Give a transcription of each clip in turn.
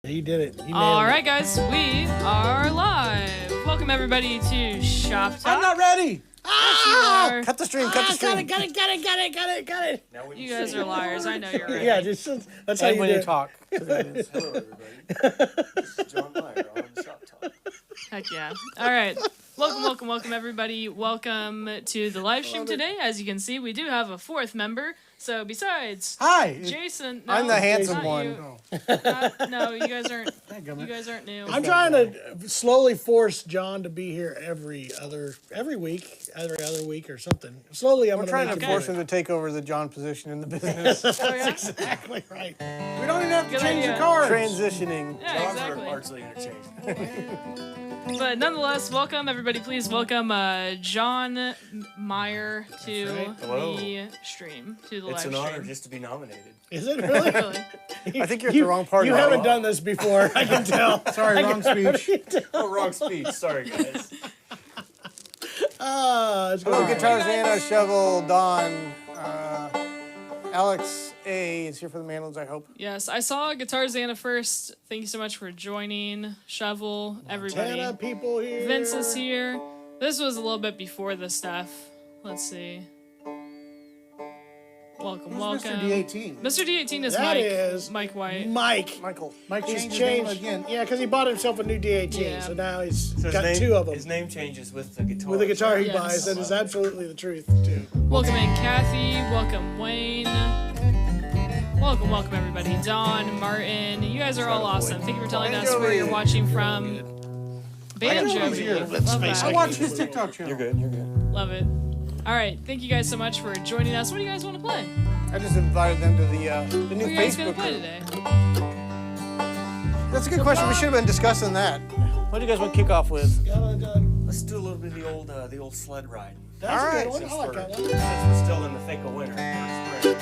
He did it. All right, guys, we are live. Welcome everybody to Shoppe Talk. I'm not ready. Ah! Cut the stream. Cut the stream. Got it. You guys are liars. I know you're right. Yeah, that's how you when do you it. talk. Hello, everybody. This is John Meyer on Shoppe Talk. Heck yeah. All right. Welcome, everybody. Welcome to the live stream today. As you can see, we do have a fourth member. So besides Hi. Jason, no, I'm the handsome not one. You. No, you guys aren't. You guys aren't new. I'm trying to slowly force John to be here every other week or something. Slowly, I'm We're going trying to force him to take over the John position in the business. That's Oh, yeah? exactly right. We don't even have to Good change idea. the cards. Transitioning. Yeah, Jobs exactly. are largely interchangeable. But nonetheless, welcome everybody. Please welcome John Meyer to Hello. the stream, to the It's live an stream. honor just to be nominated. Is it really? Really? I think you're at the wrong party. You haven't done this before. I can tell. Sorry, wrong speech. Oh, wrong speech. Sorry, guys. It's Hello, good. Guitar Xana, Shovel, Don, Alex A is here for the mandolins, I hope. Yes, I saw Guitar Xana first. Thank you so much for joining. Shovel, everybody. Montana people here. Vince is here. This was a little bit before this stuff. Let's see. Welcome. Mr. D18? Mr. D18 is That Mike. is Mike White. Mike. Michael. Mike He's changed his name changed again. Yeah, because he bought himself a new D18, Yeah. so now he's So got his name, two of them. His name changes with the guitar. With the guitar he Yes. buys, that is absolutely the truth, too. Welcome in Kathy. Welcome Wayne. Welcome everybody. Don, Martin. You guys are all awesome. Thank you for telling us where you're watching from. Banjo. Love face that. I Watch his TikTok channel. You're good. Love it. All right. Thank you guys so much for joining us. What do you guys want to play? I just invited them to the new What are you guys going Facebook to play group. today? That's a good question. We should have been discussing that. What do you guys want to kick off with? Let's do a little bit of the old sled ride. That's All a right. good one. Since I like we're, that one. since we're still in the thick of winter. or spring.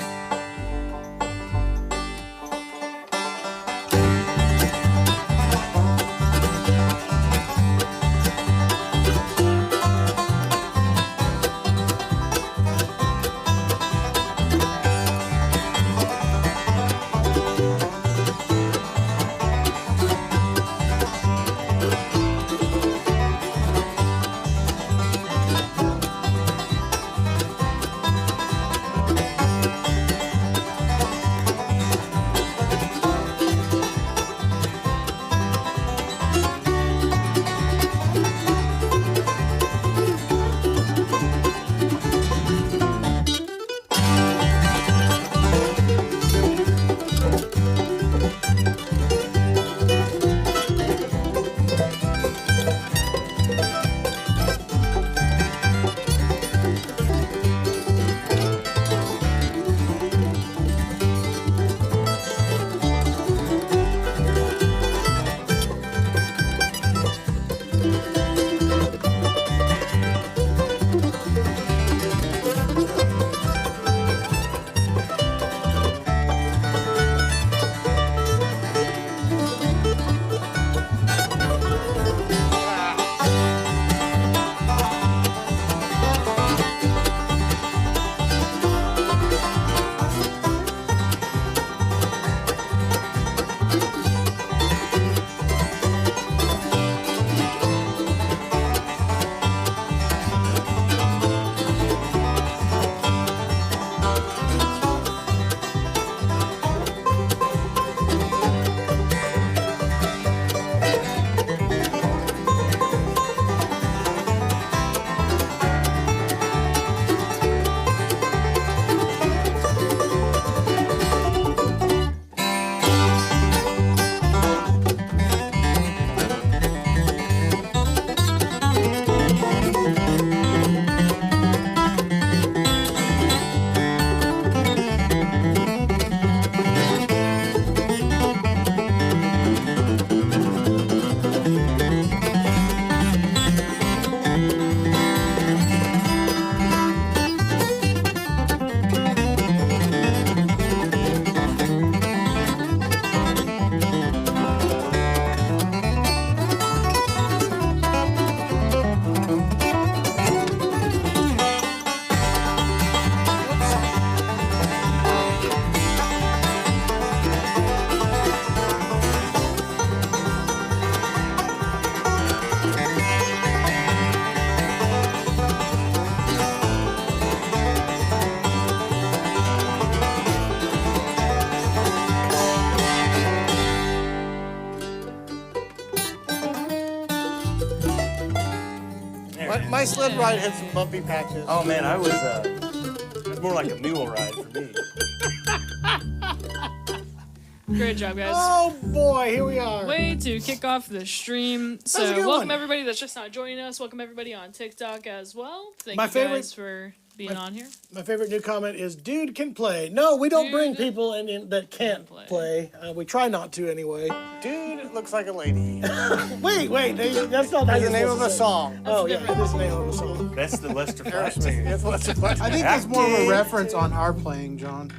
My sled ride had some bumpy patches. Oh man, it was more like a mule ride for me. Great job, guys. Oh boy, here we are. Way to kick off the stream. a So good welcome one. everybody that's just not joining us. Welcome everybody on TikTok as well. Thank My you favorite- guys for being on here. My favorite new comment is, "Dude can play." No, we don't bring Dude people in that can't play. play. We try not to anyway. Dude, it looks like a lady. Wait, that's not That's the name of a song. Oh yeah, that's the name of a song. That's the Lester Flatt Aerosmith. singing. That's what's the I think it's more of a reference on our playing, John.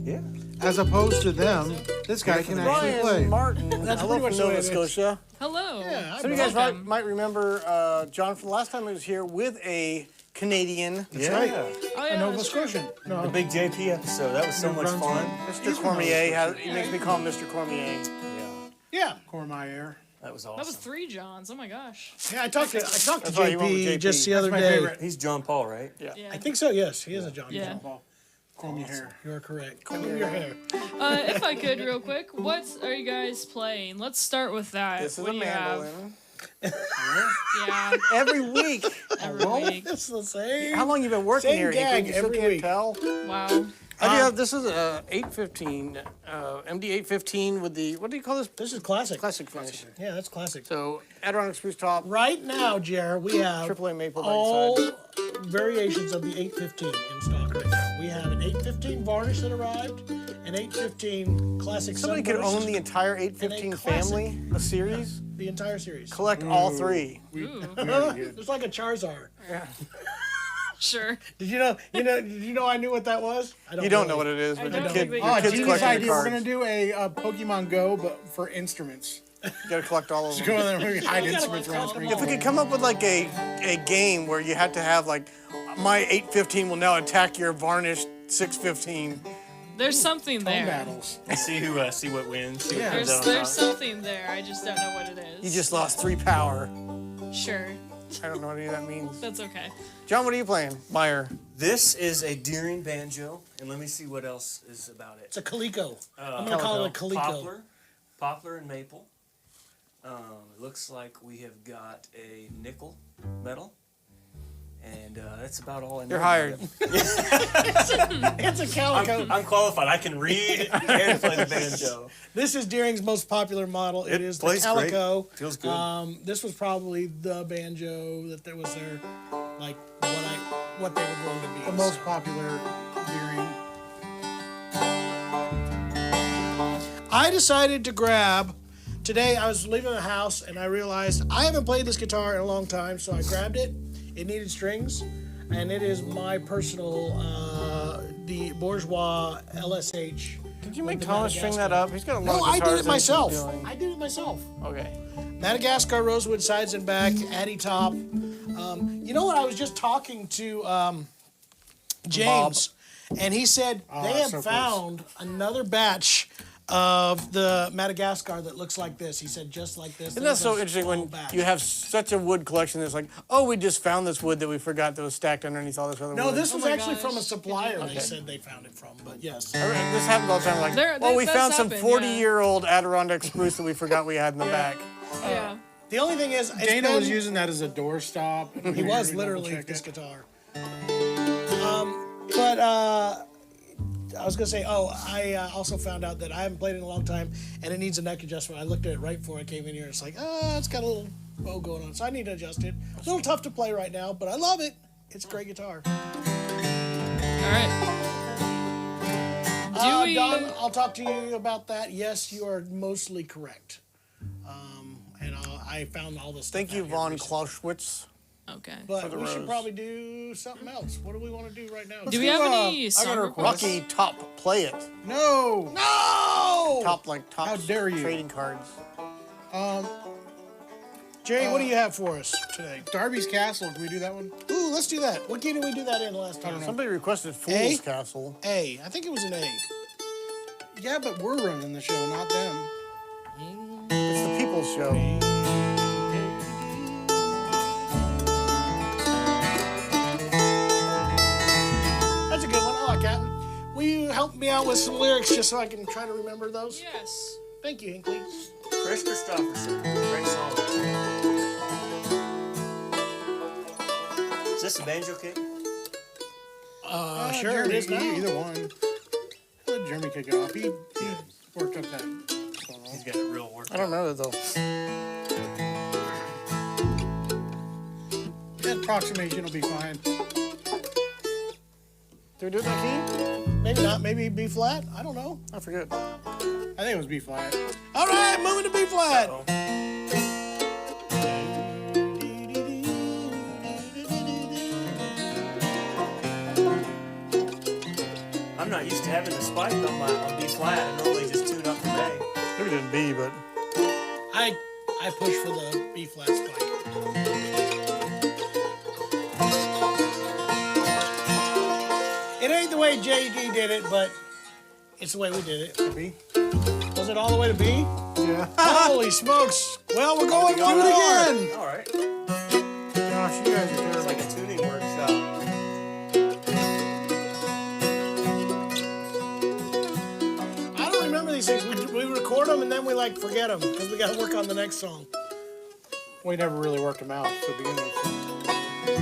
Yeah. As opposed to them, this guy can actually Brian play. Martin. That's I pretty love much from the way Nova it is. Scotia. Hello. Yeah, Some of you guys Welcome. might remember John from the last time he was here with a Canadian. Yeah. right. Oh, yeah, Nova that's true. Scotian. The No, big JP episode. That was so much fun. Mr. Cormier. He makes me call him Mr. Cormier. Yeah. yeah, Cormier. That was That was awesome. 3 Johns. Oh my gosh. yeah. I talked to That's why you went with JP JP. just the other my day. favorite. He's John Paul, right? Yeah. I think so. Yes, he is a John. Yeah. Paul. Cormier. You are correct. Comb your hair. If I could, real quick, what are you guys playing? Let's start with that. This is What a do you have? mandolin. Yeah, Every week. every week. It's the same. How long you been working Same here? gag You still every can't week. tell. Wow. I do have, this is a 815, MD 815 with the, what do you call this? This is classic. Classic finish. Yeah, that's classic. So, Adirondack spruce top, Right now, Jer, we have AAA maple all backside. variations of the 815 in stock right now. We have an 815 varnish that arrived, an 815 classic Somebody could sunburst, own the entire 815 classic. family, a series, the entire series. collect all three. Ooh, It's like a Charizard. sure. Did you know I knew what that was? I You don't know what it is, I but don't your think kid, we your Oh, can. kids genius collect idea. your We're cards. going to do a Pokemon Go, but for instruments. You gotta collect all of Go them. in there and we hide gotta instruments like around call them screen. If we could come up with like a game where you had to have like, my 815 will now attack your varnished 615. There's something Phone there. battles. See what wins. See what Yeah. comes out on There's top. something there. I just don't know what it is. You just lost 3 power. Sure. I don't know what any of that means. That's okay. John, what are you playing? Meyer. This is a Deering banjo, and let me see what else is about it. It's a Calico. I'm gonna call it a Calico. Poplar and maple. It looks like we have got a nickel metal, and that's about all I know. You're about hired. it. It's a Calico. I'm qualified. I can read and play the banjo. This is Deering's most popular model. It is the plays great. Calico. Feels good. This was probably the banjo that there was their, like what they were going to be. The most popular Deering. I decided to grab. Today I was leaving the house and I realized I haven't played this guitar in a long time, so I grabbed it. It needed strings, and it is my personal the Bourgeois LSH. Did you make the Thomas string that Madagascar. up? He's got a lot No, of I guitars did that it he's myself. doing. I did it myself. Okay. Madagascar Rosewood sides and back, Addy top. You know what? I was just talking to James, and he said they have so close. found another batch of the Madagascar that looks like this. He said just like this. Isn't that so interesting when you have such a wood collection that's like, oh, we just found this wood that we forgot that was stacked underneath all this other No, wood. this was my actually gosh. from a supplier. Okay. They said they found it from, but yes. This happens all the time. Like, There- oh, we that found does some happen, 40-year-old Adirondack spruce that we forgot we had in the back. Yeah. The only thing is, it's Dana was been- using that as a doorstop. He was literally this guitar. But I was gonna say, I also found out that I haven't played it in a long time, and it needs a neck adjustment. I looked at it right before I came in here. It's like, it's got a little bow going on, so I need to adjust it. It's a little tough to play right now, but I love it. It's a great guitar. All right. Do we? Don, I'll talk to you about that. Yes, you are mostly correct. And I found all this stuff. Thank you, out here Von recently. Clausewitz. Okay. But the we should rose. probably do something else. What do we want to do right now? Do we have any I got song a requests? Rocky Top Play It. No! No! Top How dare you. trading cards. Jay, what do you have for us today? Darby's Castle. Can we do that one? Ooh, let's do that. What game did we do that in last time? Somebody requested Fool's A? Castle. A. I think it was an A. Yeah, but we're running the show, not them. It's the People's Show. That's a good one. I like that. Will you help me out with some lyrics just so I can try to remember those? Yes. Thank you, Hinkley. Chris Christopherson. Great song. this a banjo kick? Sure, it is now. Either one. Let Jeremy kick it off. He worked up that. He's got it real worked. I don't know though. That approximation will be fine. Do we do it by key? Maybe not. Maybe B flat. I don't know. I forget. I think it was B flat. All right, moving to B flat. Oh. I'm not used to having the spike on B flat. I normally just tune up from A. Maybe it didn't B, but I push for the B flat spike. It ain't the way JD did it, but it's the way we did it. B. Was it all the way to B? Yeah. Holy smokes! Well, we're going one it more. again. All right. Gosh, you guys are It's terrible. like a tuning workshop. I don't remember these things. We record them and then we like forget them because we got to work on the next song. We never really worked them out to begin with.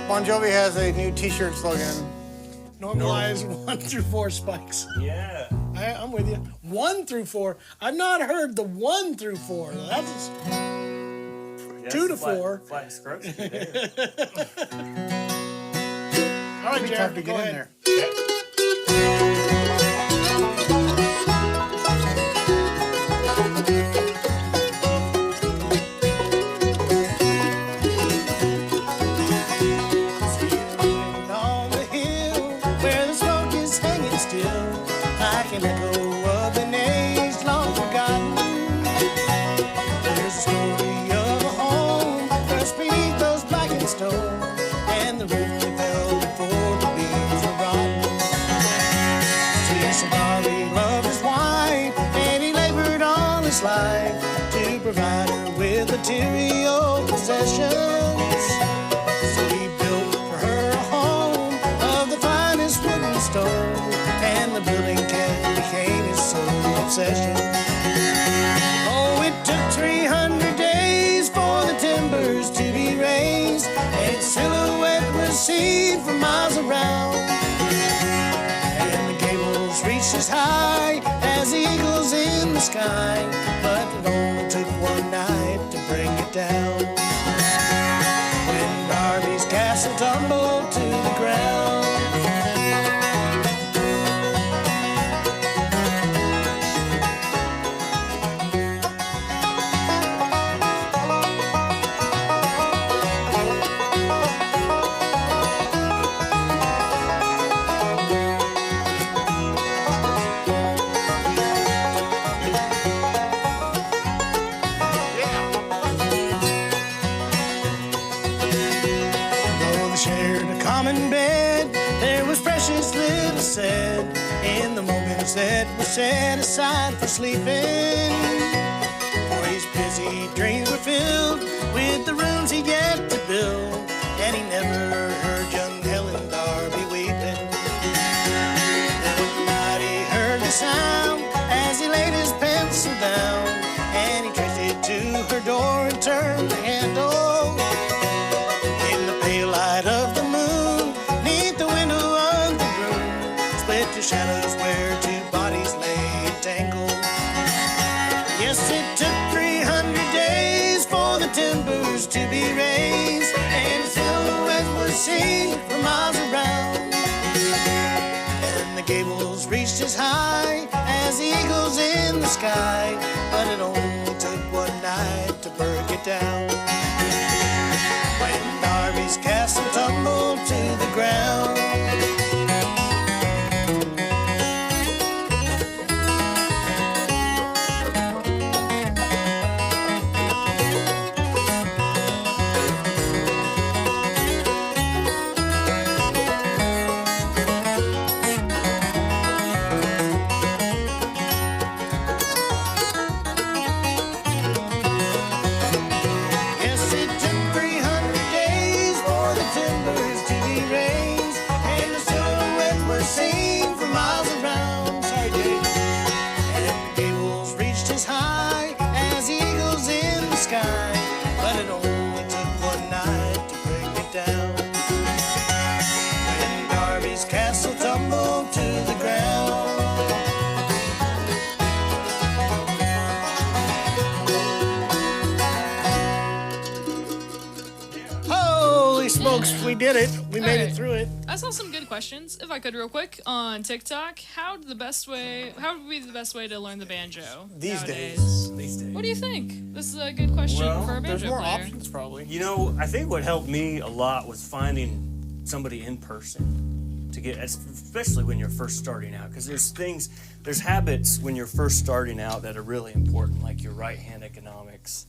Bon Jovi has a new T-shirt slogan. Normalize 1 through 4 spikes. Yeah. I'm with you. 1 through 4. I've not heard the 1 through 4. That's That's 2 to the flat- 4. Flat scrubs there. all right, It's Jared. hard to Go get in ahead. there. On the hill where the smoke is hanging still, like an echo of an age long forgotten. There's a story of a home crushed beneath those blackened stone, and the roof fell before the beams were rotten. See, Bobby loved his wife, and he labored all his life to provide her with material possessions. So he built for her a home of the finest wood and stone, and the building became his sole obsession. Oh, it took 300 days for the timbers to be raised, and its silhouette was seen for miles around. And the gables reached as high as the eagles in the sky, but it only took one night to bring it down. When Darby's castle tumbled to the ground. Though they shared a common bed, there was precious little said in the moments that were set aside for sleeping. For his busy dreams were filled with the rooms he'd yet to build, and he never heard young Helen Darby weeping. Then one night he heard the sound as he laid his pencil down, and he traced it to her door and turned the handle. In the pale light of the moon, neath the window of the room, split the shadows where two bodies lay entangled. Yes, it took 300 days for the timbers to be raised, and the silhouette was seen for miles around. And the gables reached as high as the eagles in the sky, but it only took one night to break it down. When Darby's castle tumbled to the ground. Yes, it took 300 days for the timbers to be raised, We did it. We made it right. through it. I saw some good questions, if I could, real quick, on TikTok. How would be the best way to learn the banjo These nowadays? days. These days. What do you think? This is a good question Well, for a banjo There's more player. options, probably. You know, I think what helped me a lot was finding somebody in person to get, especially when you're first starting out, because there's habits when you're first starting out that are really important, like your right hand economics,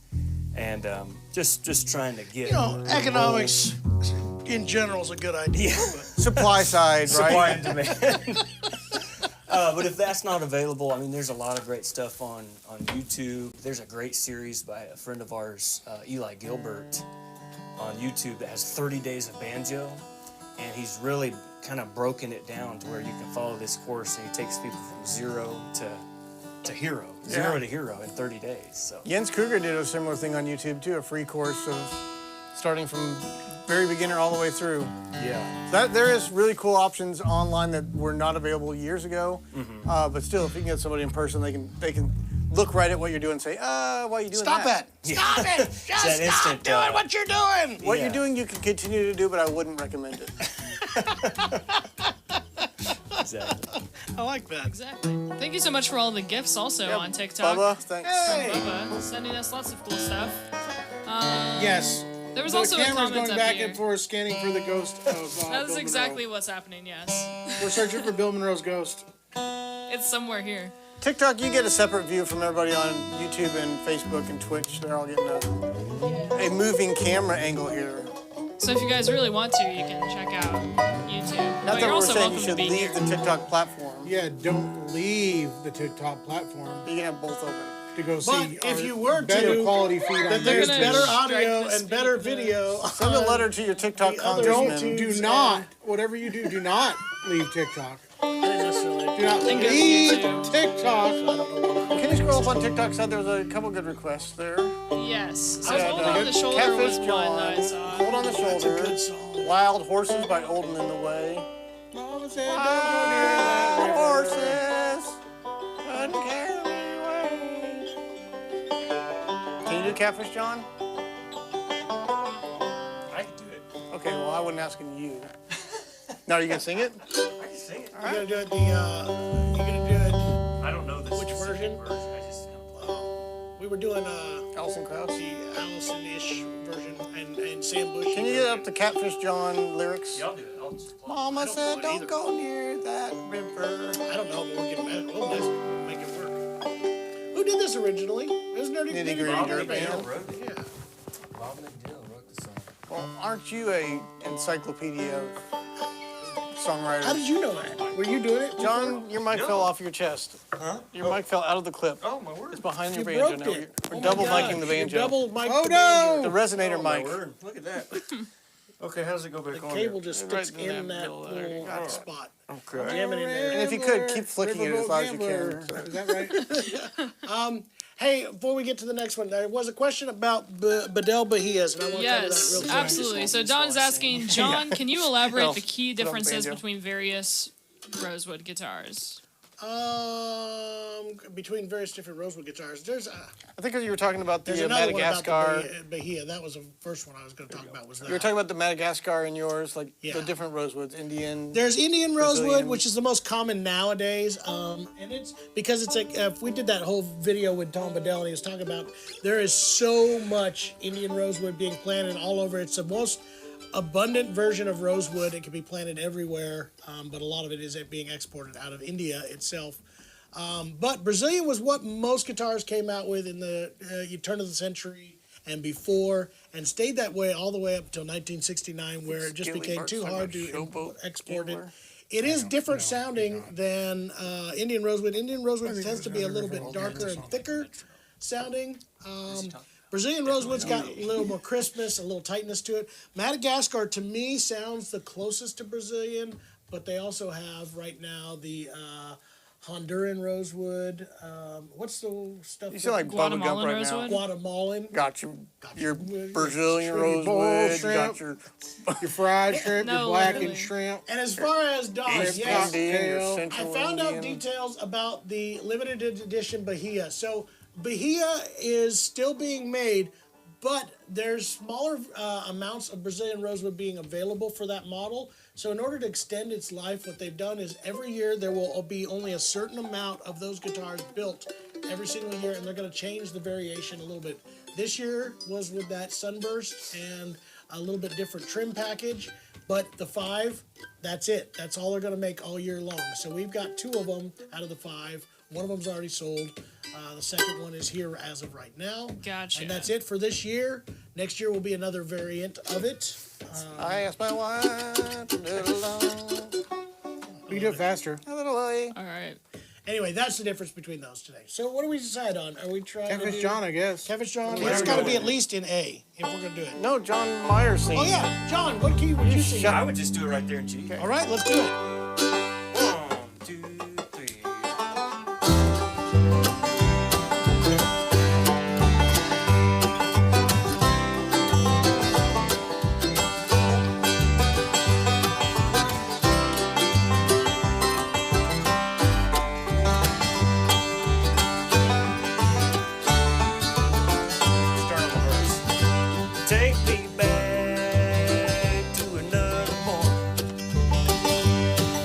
and just trying to get. Economics in general is a good idea. Yeah. Supply side, Supply right? and demand. But if that's not available, I mean, there's a lot of great stuff on YouTube. There's a great series by a friend of ours, Eli Gilbert, on YouTube that has 30 days of banjo, and he's really kind of broken it down to where you can follow this course, and he takes people from zero to hero, zero to hero in 30 days. So Jens Kruger did a similar thing on YouTube, too, a free course of starting from very beginner all the way through. yeah, There is really cool options online that were not available years ago, but still, if you can get somebody in person, they can look right at what you're doing and say, why are you doing Stop that? it. Stop it. Just that stop instant, doing what you're doing. What Yeah. you're doing, you can continue to do, but I wouldn't recommend it. exactly. I like that. Exactly. Thank you so much for all the gifts also on TikTok. Bubba, thanks. Bubba, sending us lots of cool stuff. Yes. There was The also a camera's comment going up back here. and forth scanning for the ghost of That is Bill exactly Monroe. what's happening, yes. We're searching for Bill Monroe's ghost. It's somewhere here. TikTok, you get a separate view from everybody on YouTube and Facebook and Twitch. They're all getting a moving camera angle here. So if you guys really want to, you can check out YouTube. Not But that you're we're also saying welcome you to should be leave here. the TikTok platform. Yeah, don't leave the TikTok platform You can have both open. to go But see if our you were better to, quality feed that on there's gonna better strike audio the and better speed, video. Send a letter to your TikTok the other congressman. YouTube. Do not, whatever you do not leave TikTok. I didn't necessarily Do not And go to leave YouTube. TikTok. Can you scroll up on TikTok side? There was a couple good requests there. Yes. So Got, Hold on the Shoulder Catfish was one that I John, saw. Hold on the That's a Shoulder, good song. Wild Horses by Olden in the Way. Mama said, don't go near that Wild river. horses couldn't carry me away. Can you do Catfish John? I can do it. Okay, well I wasn't asking you. Now are you gonna sing it? I can sing it. You're gonna do it you're gonna do it. I don't know the Which specific version? I just kind of play. We were doing Alison Krauss. the Allison-ish version and Sam Bush. Can you get up the Catfish John lyrics? Yeah, I'll do it. I'll just play. Mama I don't said know it don't either. go near that river. I don't know, but we're getting better. We'll just make it work. Who did this originally? It was Nerdy Nitty Gritty Bob Dirt McDill Band. wrote it. Yeah. Bob McDill wrote the song. Well, aren't you a encyclopedia of songwriters? How did you know that? Were you doing it? John, your mic No. fell off your chest. Huh? Your mic fell out of the clip. Oh, my word. It's behind your You banjo broke now. it. We're Oh my double God. micing the You banjo. double mic'd Oh, the no! The banjo. resonator Oh, my mic. word. Look at that. Okay, how does it go back The on cable there? just Right sticks in that in that middle there. little Got it. spot. Okay. Jam it in there. And if you could, keep flicking it as loud as you Riverboat can. Gambler. Is that right? Hey, before we get to the next one, there was a question about Bedell Bahias, and I want to cover that Yes, real quick. absolutely. So Don is asking, John, can you elaborate Well, the key put on differences banjo. between various Rosewood guitars? Between various different Rosewood guitars, there's I think you were talking about there's the another Madagascar. one about the Bahia. That was the first one I was going to talk about. Was that? You were talking about the Madagascar in yours, like Yeah. the different Rosewoods, Indian. There's Indian Rosewood, Brazilian. which is the most common nowadays, and it's because it's like if we did that whole video with Tom Bedell and he was talking about there is so much Indian Rosewood being planted all over. It's the most abundant version of rosewood. It can be planted everywhere, but a lot of it is being exported out of India itself. But Brazilian was what most guitars came out with in the turn of the century and before, and stayed that way all the way up until 1969, where it just Skilly became Bart's too like hard a to showboat export it. gambler. It is different sounding than Indian Rosewood. Indian Rosewood tends to be a little bit darker and thicker sounding. Brazilian Rosewood's got a little more crispness, a little tightness to it. Madagascar, to me, sounds the closest to Brazilian, but they also have right now the Honduran Rosewood. What's the stuff? You sound like Bubba Gump Guatemalan right Rosewood? now. Guatemalan. Got your Brazilian Shrimp, boiled Rosewood. You got shrimp. your Your fried shrimp, No, your blackened literally. shrimp. And as far as dogs, East yes, Indian, your I I Central found out Indian. details about the limited edition Bahia. So Bahia is still being made, But there's smaller amounts of Brazilian rosewood being available for that model. So in order to extend its life, what they've done is every year there will be only a certain amount of those guitars built every single year, and they're going to change the variation a little bit. This year was with that sunburst and a little bit different trim package, but the 5, that's it. That's all they're going to make all year long. So we've got 2 of them out of the 5. One of them's already sold. The second one is here as of right now. Gotcha. And that's it for this year. Next year will be another variant of it. I asked my wife to do it alone. We can do it faster. A little way. All right. Anyway, that's the difference between those today. So what do we decide on? Are we trying to Catfish do John, I guess. Catfish John? Yeah, It's we're got to going be at least in A if we're going to do it. No, John Meyer singing. Oh, yeah. John, what key would you sing? I would just do it right there in G. All right, let's do it. 1, 2, 3. Start on the verse. Take me back to another point,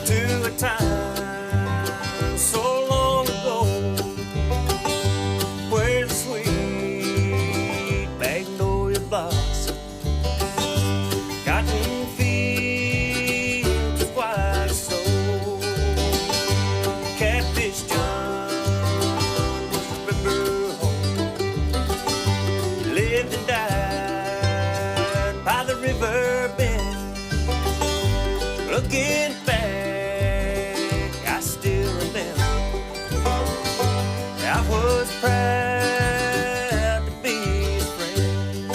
to a time so long ago, where the sweet magnolia blossom, cotton fields of white snow, catfish John was the river home, lived and died by the river bend. Looking back, I still remember I was proud to be his friend.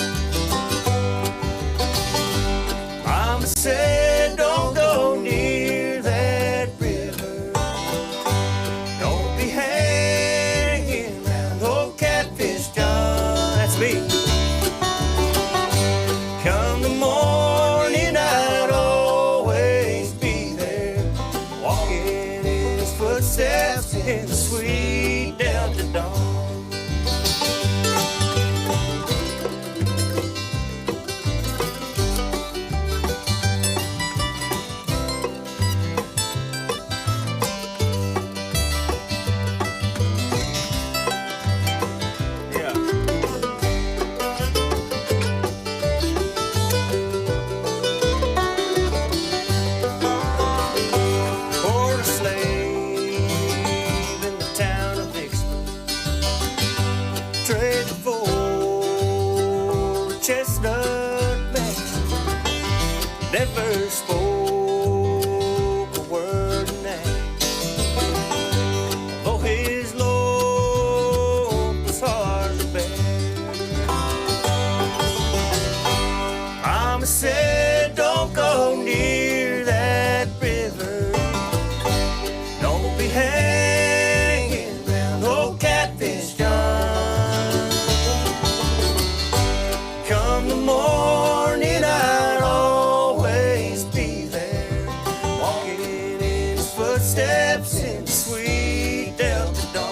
Mama said, don't go near that river. Don't be hanging around old Catfish John. That's me. Come the morning, I'd always be there, walking in his footsteps in the sweet Delta dawn. Yeah. For a slave in the town of Vicksburg, traded for a chestnut man, never spoke a word of name, though his load was hard to bear. Mama said, don't go near that river. Don't be hanging around old Catfish John. Come the morning, I'd always be there, walking in his footsteps in the sweet Delta dawn.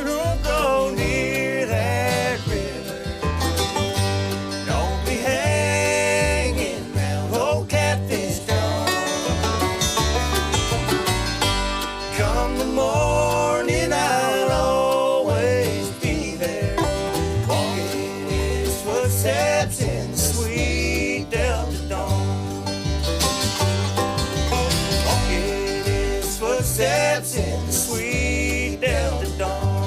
Don't go near that river. Don't be hanging around old Catfish John. Come the morning, I'll always be there, walking in his footsteps in the sweet Delta dawn. Walking in his footsteps in the sweet Delta dawn.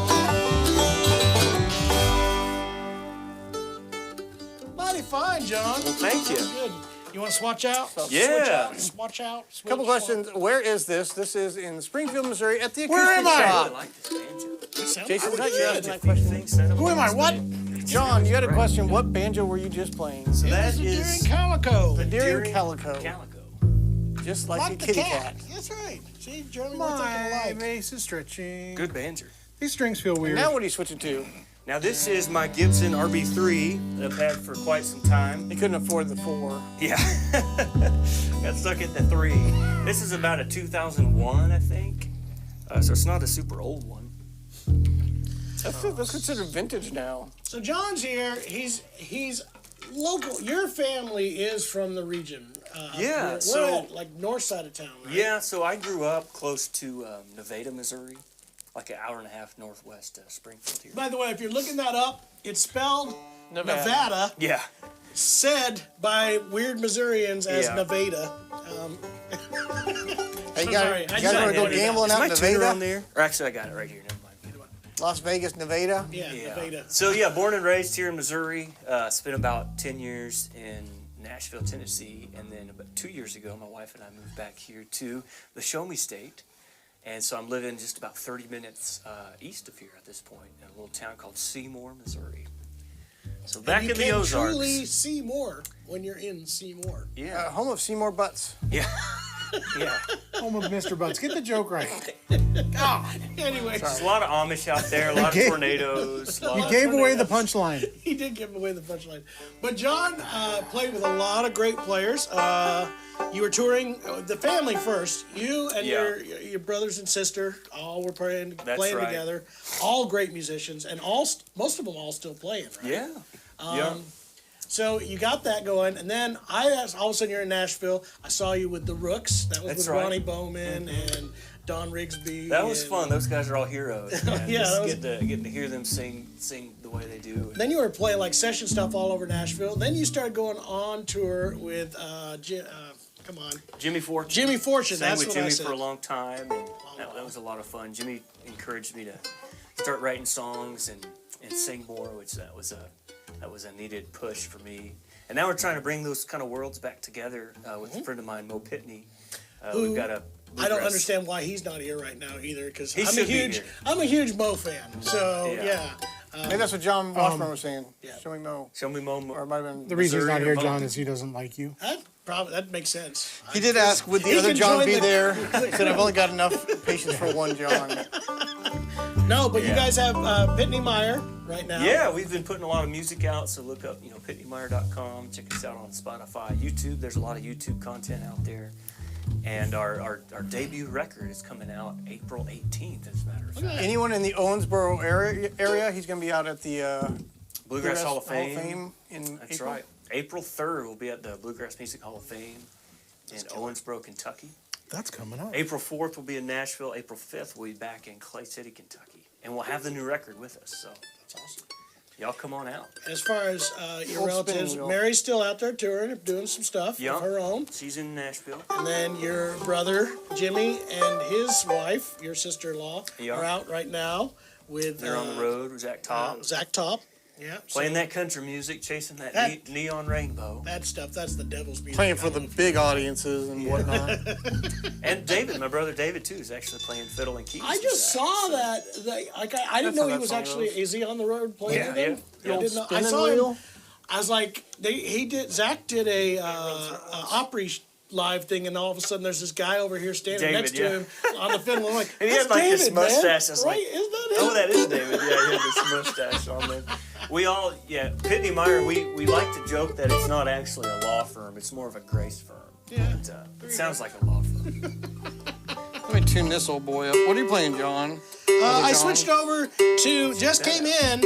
Mighty fine, John. Thank you. Good. You want to swatch out? Yeah. Swatch out. Switch, Couple swap. questions. Where is this? This is in Springfield, Missouri, at the Where Acoustic am I? I Shop. like this banjo. It sounds Jason, is pretty that you good. asking that question? Who am I? What? John, you had a question. What banjo were you just playing? So that It's a is Deering Calico. The Deering Calico. Just like a the kitty cat. That's right. See, Jeremy, we're thinking My alike. bass is stretching. good banjo. These strings feel weird. Now what are you switching to? Now this is my Gibson RB3 that I've had for quite some time. You couldn't afford the 4. Yeah, got stuck at the 3. This is about a 2001, I think. So it's not a super old one. That's considered vintage now. So John's here. He's local. Your family is from the region. Yeah, We're so- at, like north side of town, right? Yeah, so I grew up close to Nevada, Missouri, like an hour and a half northwest of Springfield here. By the way, if you're looking that up, it's spelled Nevada. Nevada, Yeah, said by weird Missourians as Yeah. Nevada. Hey, you sorry, I guys just want to go pointed it out. gambling is out my in tuner on Nevada? there? Or actually, I got it right here. Never mind. Las Vegas, Nevada? Yeah, Nevada. So yeah, born and raised here in Missouri. Spent about 10 years in Nashville, Tennessee, and then about 2 years ago, my wife and I moved back here to the Show Me State. And so I'm living just about 30 minutes east of here at this point, in a little town called Seymour, Missouri. So back you in the can Ozarks. truly see more when you're in Seymour. Yeah, Home of Seymour Butts. yeah, yeah. Home of Mr. Butts. Get the joke right. Anyway, There's a lot of Amish out there, a lot of tornadoes. You gave away the punchline. he did give away the punchline. But John played with a lot of great players. You were touring the family first. You and Yeah. your brothers and sister all were playing That's right. together. All great musicians, and most of them all still playing. Right? Yeah, yeah. So you got that going, and then all of a sudden you're in Nashville. I saw you with the Rooks. That was That's with right. Ronnie Bowman and Don Rigsby. That was and- fun. Those guys are all heroes. Man. Yeah, Just that was- getting to hear them sing the way they do. Then you were playing like session stuff all over Nashville. Then you started going on tour with Jimmy Fortune. Jimmy Fortune. Sang That's with what Jimmy I said. for a long time, and that was a lot of fun. Jimmy encouraged me to start writing songs and sing more, which that was a needed push for me. And now we're trying to bring those kind of worlds back together with a friend of mine, Mo Pitney. We've got a I don't Bluegrass- understand why he's not here right now either, because He I'm a should be huge here. I'm a huge Mo fan. So Yeah. yeah. Maybe that's what John Washburn was saying. yeah. Show me Mo. Show me Mo. Or it might have been. The reason he's not Missouri here, or John, Mo. is he doesn't like you. That makes sense. He did ask, would the He other can John join be the- there? He said, I've only got enough patience for one John. No, but you Yeah. guys have Pitney Meyer right now. Yeah, we've been putting a lot of music out, so look up, PitneyMeyer.com. Check us out on Spotify, YouTube. There's a lot of YouTube content out there. And our debut record is coming out April 18th, as a matter of fact. Anyone in the Owensboro area, he's going to be out at the Bluegrass Hall of Fame. in That's April. right. April 3rd, we'll be at the Bluegrass Music Hall of Fame in Owensboro, Kentucky. That's coming up. April 4th, we'll be in Nashville. April 5th, we'll be back in Clay City, Kentucky. And we'll have the new record with us, so That's awesome. y'all come on out. As far as your Full relatives, spin wheel. Mary's still out there touring, doing some stuff Yeah. of her own. She's in Nashville. And then your brother Jimmy and his wife, your sister-in-law, Yeah. are out right now with They're on the road with Zach Top. Zach Top. Yeah, Playing so that country music, chasing that That- neon rainbow. that stuff. That's the devil's music. Playing for the big audiences and whatnot. And David, my brother David, too, is actually playing fiddle and keys. I with just Zach, saw so- that. Like, I didn't That's how know he that was song actually. goes. Is he on the road playing Yeah, with them? yeah. I didn't know. I Spinning saw wheel? him. I was like, Zach did a Opry live thing, and all of a sudden there's this guy over here standing David, next yeah. to him on the fiddle. I'm like, And he that's had, like, this David, man. mustache. I was right? like, Isn't that Oh, him? that is David. Yeah, he had this mustache on there. We all, Pitney Meyer, we like to joke that it's not actually a law firm. It's more of a grace firm. Yeah. But, it sounds like a law firm. Let me tune this old boy up. What are you playing, John? I John? switched over to just came in.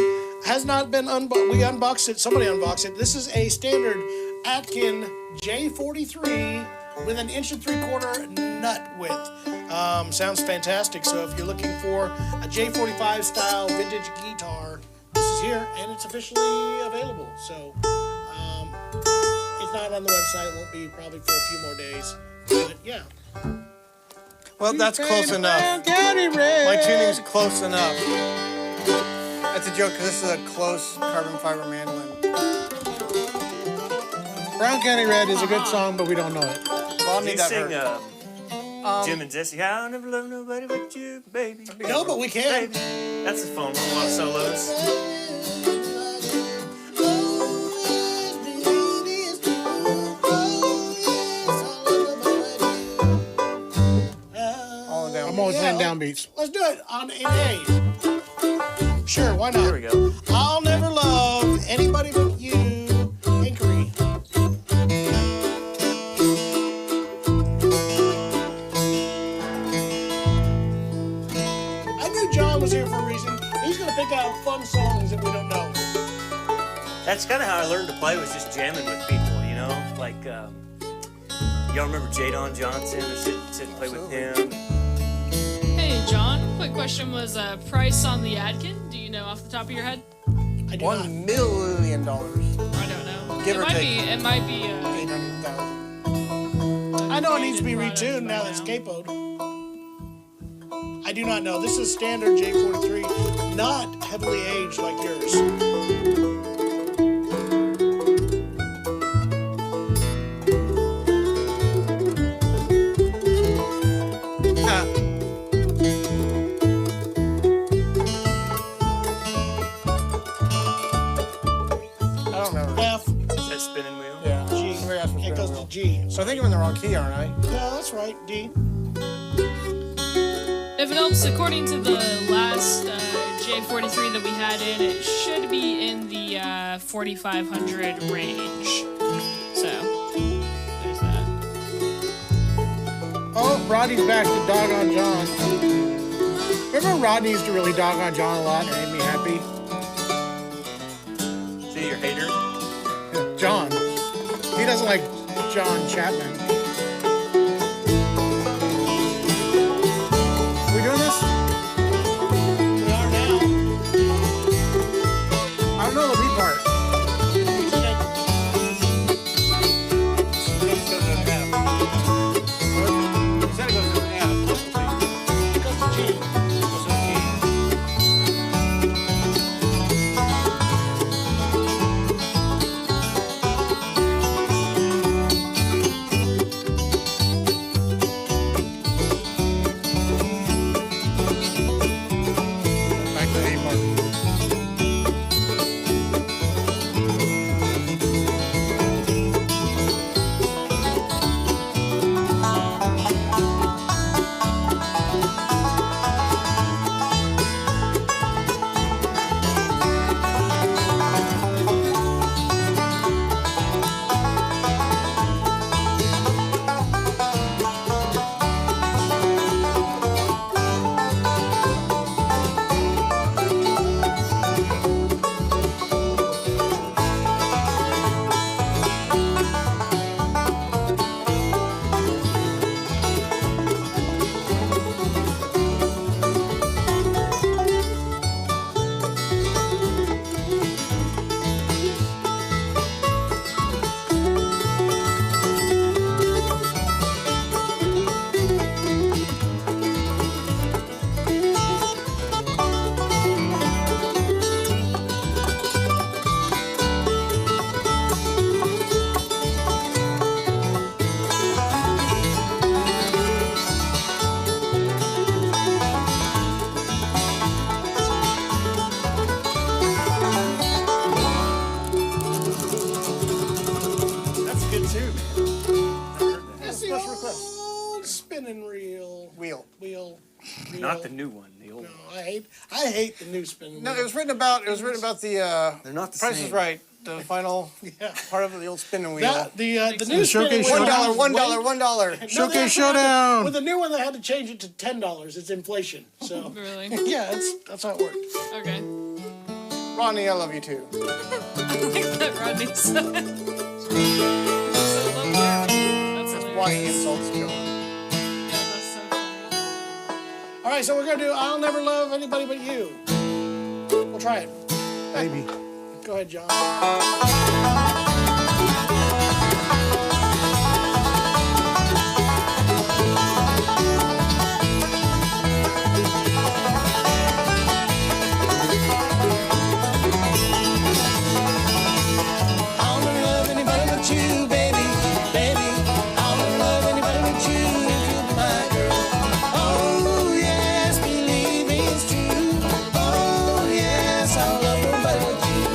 Has not been we unboxed it. Somebody unboxed it. This is a standard Atkin J43 with an 1 3/4 nut width. Sounds fantastic. So if you're looking for a J45 style vintage guitar, this is here and it's officially available. So it's not on the website. It won't be probably for a few more days. But yeah. Well, that's close enough. My tuning's close enough. That's a joke because this is a close carbon fiber mandolin. Brown County Red is a good song, but we don't know it. Well, I'll You need that sing heard. Jim and Jesse, I'll never love nobody but you, baby. No, but we can. Baby. That's a fun one. A lot of solos. with playing downbeats. Let's do it on in A. Sure, why not? There we go. I'll never love anybody but you. Inquiry. I knew John was here for a reason. He's gonna pick out fun songs that we don't know. That's kind of how I learned to play, was just jamming with people, you know? Like, y'all remember Jadon Johnson? I sit and play with him. Hey, John, quick question. Was price on the Atkin? Do you know off the top of your head? I do not. $1 million. I don't know. Give or take. It might be. 800,000. I know it needs to be retuned now that it's capoed. I do not know. This is standard J43, not heavily aged like yours. I don't remember. F, Is that spinning wheel? Yeah. G. Somebody asked me It to goes spin to the G. So I think I'm in the wrong key, aren't I? No, that's right. D. If it helps, according to the last J43 that we had in, it should be in the 4,500 range. So, there's that. Oh, Rodney's back to dog on John. Remember Rodney used to really dog on John a lot and it made me happy? See your hater? John. He doesn't like John Chapman. We doing this? We are now. I don't know the beat part. It goes to an F. He said it goes to an F. It goes to G. It goes to a G. Back to the A part. That's good too, man. That's the Special request. old spinning reel. Wheel. Wheel. Not the new one, the old No, one. I hate the new spinning No, wheel. it was written about the They're not the Price same. is Right. The final Yeah. part of the old spinning wheel. That, the new Showcase spinning wheel. Showdown. $1, $1. No, Showcase they actually Showdown. With the new one, they had to change it to $10. It's inflation. So Really? yeah, that's how it worked. Okay. Ronnie, I love you too. I like that Rodney said. So lovely. That's hilarious. Why he insults Joe. Yeah, that's so funny. All right, so we're gonna do "I'll Never Love Anybody But You." We'll try it. Baby. Go ahead, John. I'll never love anybody but you, baby, baby. I'll never love anybody but you if you'll be my girl. Oh yes, believe me, it's true. Oh yes, I'll love nobody but you.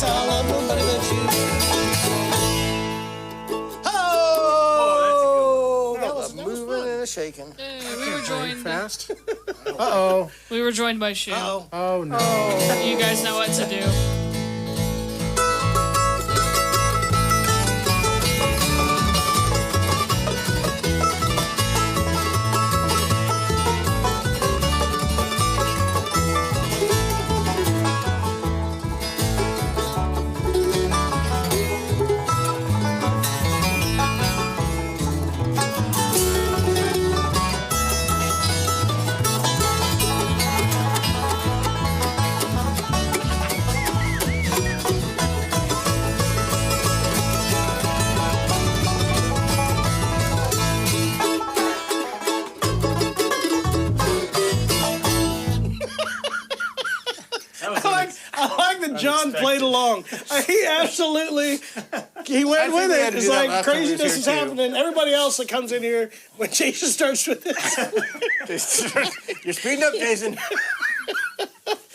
I love nobody but you. Oh, that was moving fun. and a shaking. We were joined. Fast. Uh-oh. We were joined by Shu. Oh, Oh, no. You guys know what to do. I like that John played along. He absolutely, he went with we it. had to It's do that like last time he was craziness here, is too. happening. Everybody else that comes in here, when Jason starts with this, You're speeding up, Jason.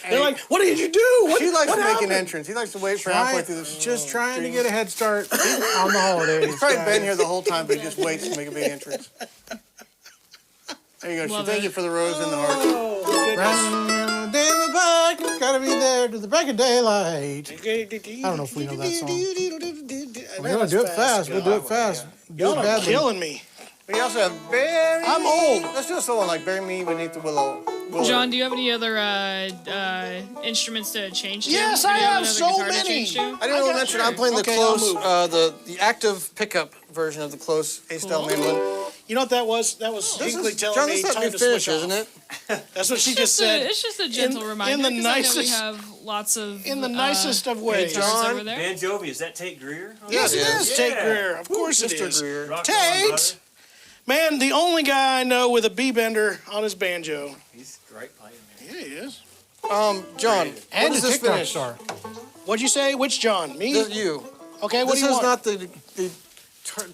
they're like, what did you do? What, He likes what to make happened? an entrance. He likes to wait for halfway through the. Just trying to get a head start on the holidays. He's probably been here the whole time, but he just waits to make a big entrance. There you go. Love Thank it. you for the rose in the heart. Oh, goodness. Running down the park, gotta be there to the break of daylight. I don't know if we know that song. We're gonna do it fast. We'll do it fast. Do Y'all it are badly. killing me. We also have Bury I'm Me. old. Let's do a solo one like Bury Me Beneath the Willow. John, do you have any other instruments to change to? Yes, Or do I you have another so guitar to many. change to? I didn't really mention I'm playing the Okay, I'll close, move. the active pickup version of the close A-style mandolin. You know what that was? That was Hinkley telling John, me this is time not to new finish, switch isn't off. it? That's what she It's just said. It's just a gentle reminder. in the 'cause I know nicest- we have lots of In the nicest of ways. guitars John, over there. Banjo, is that Tate Greer? Yes, it is. Tate Yeah. Greer. Of course it Mr. is. Greer. Rock on, Tate! brother. Man, the only guy I know with a B-bender on his banjo. He's great playing, man. Yeah, he is. John, And what a is this TikTok finish? star. What'd you say? Which John? Me? This, you. Okay, what This do you is want? not the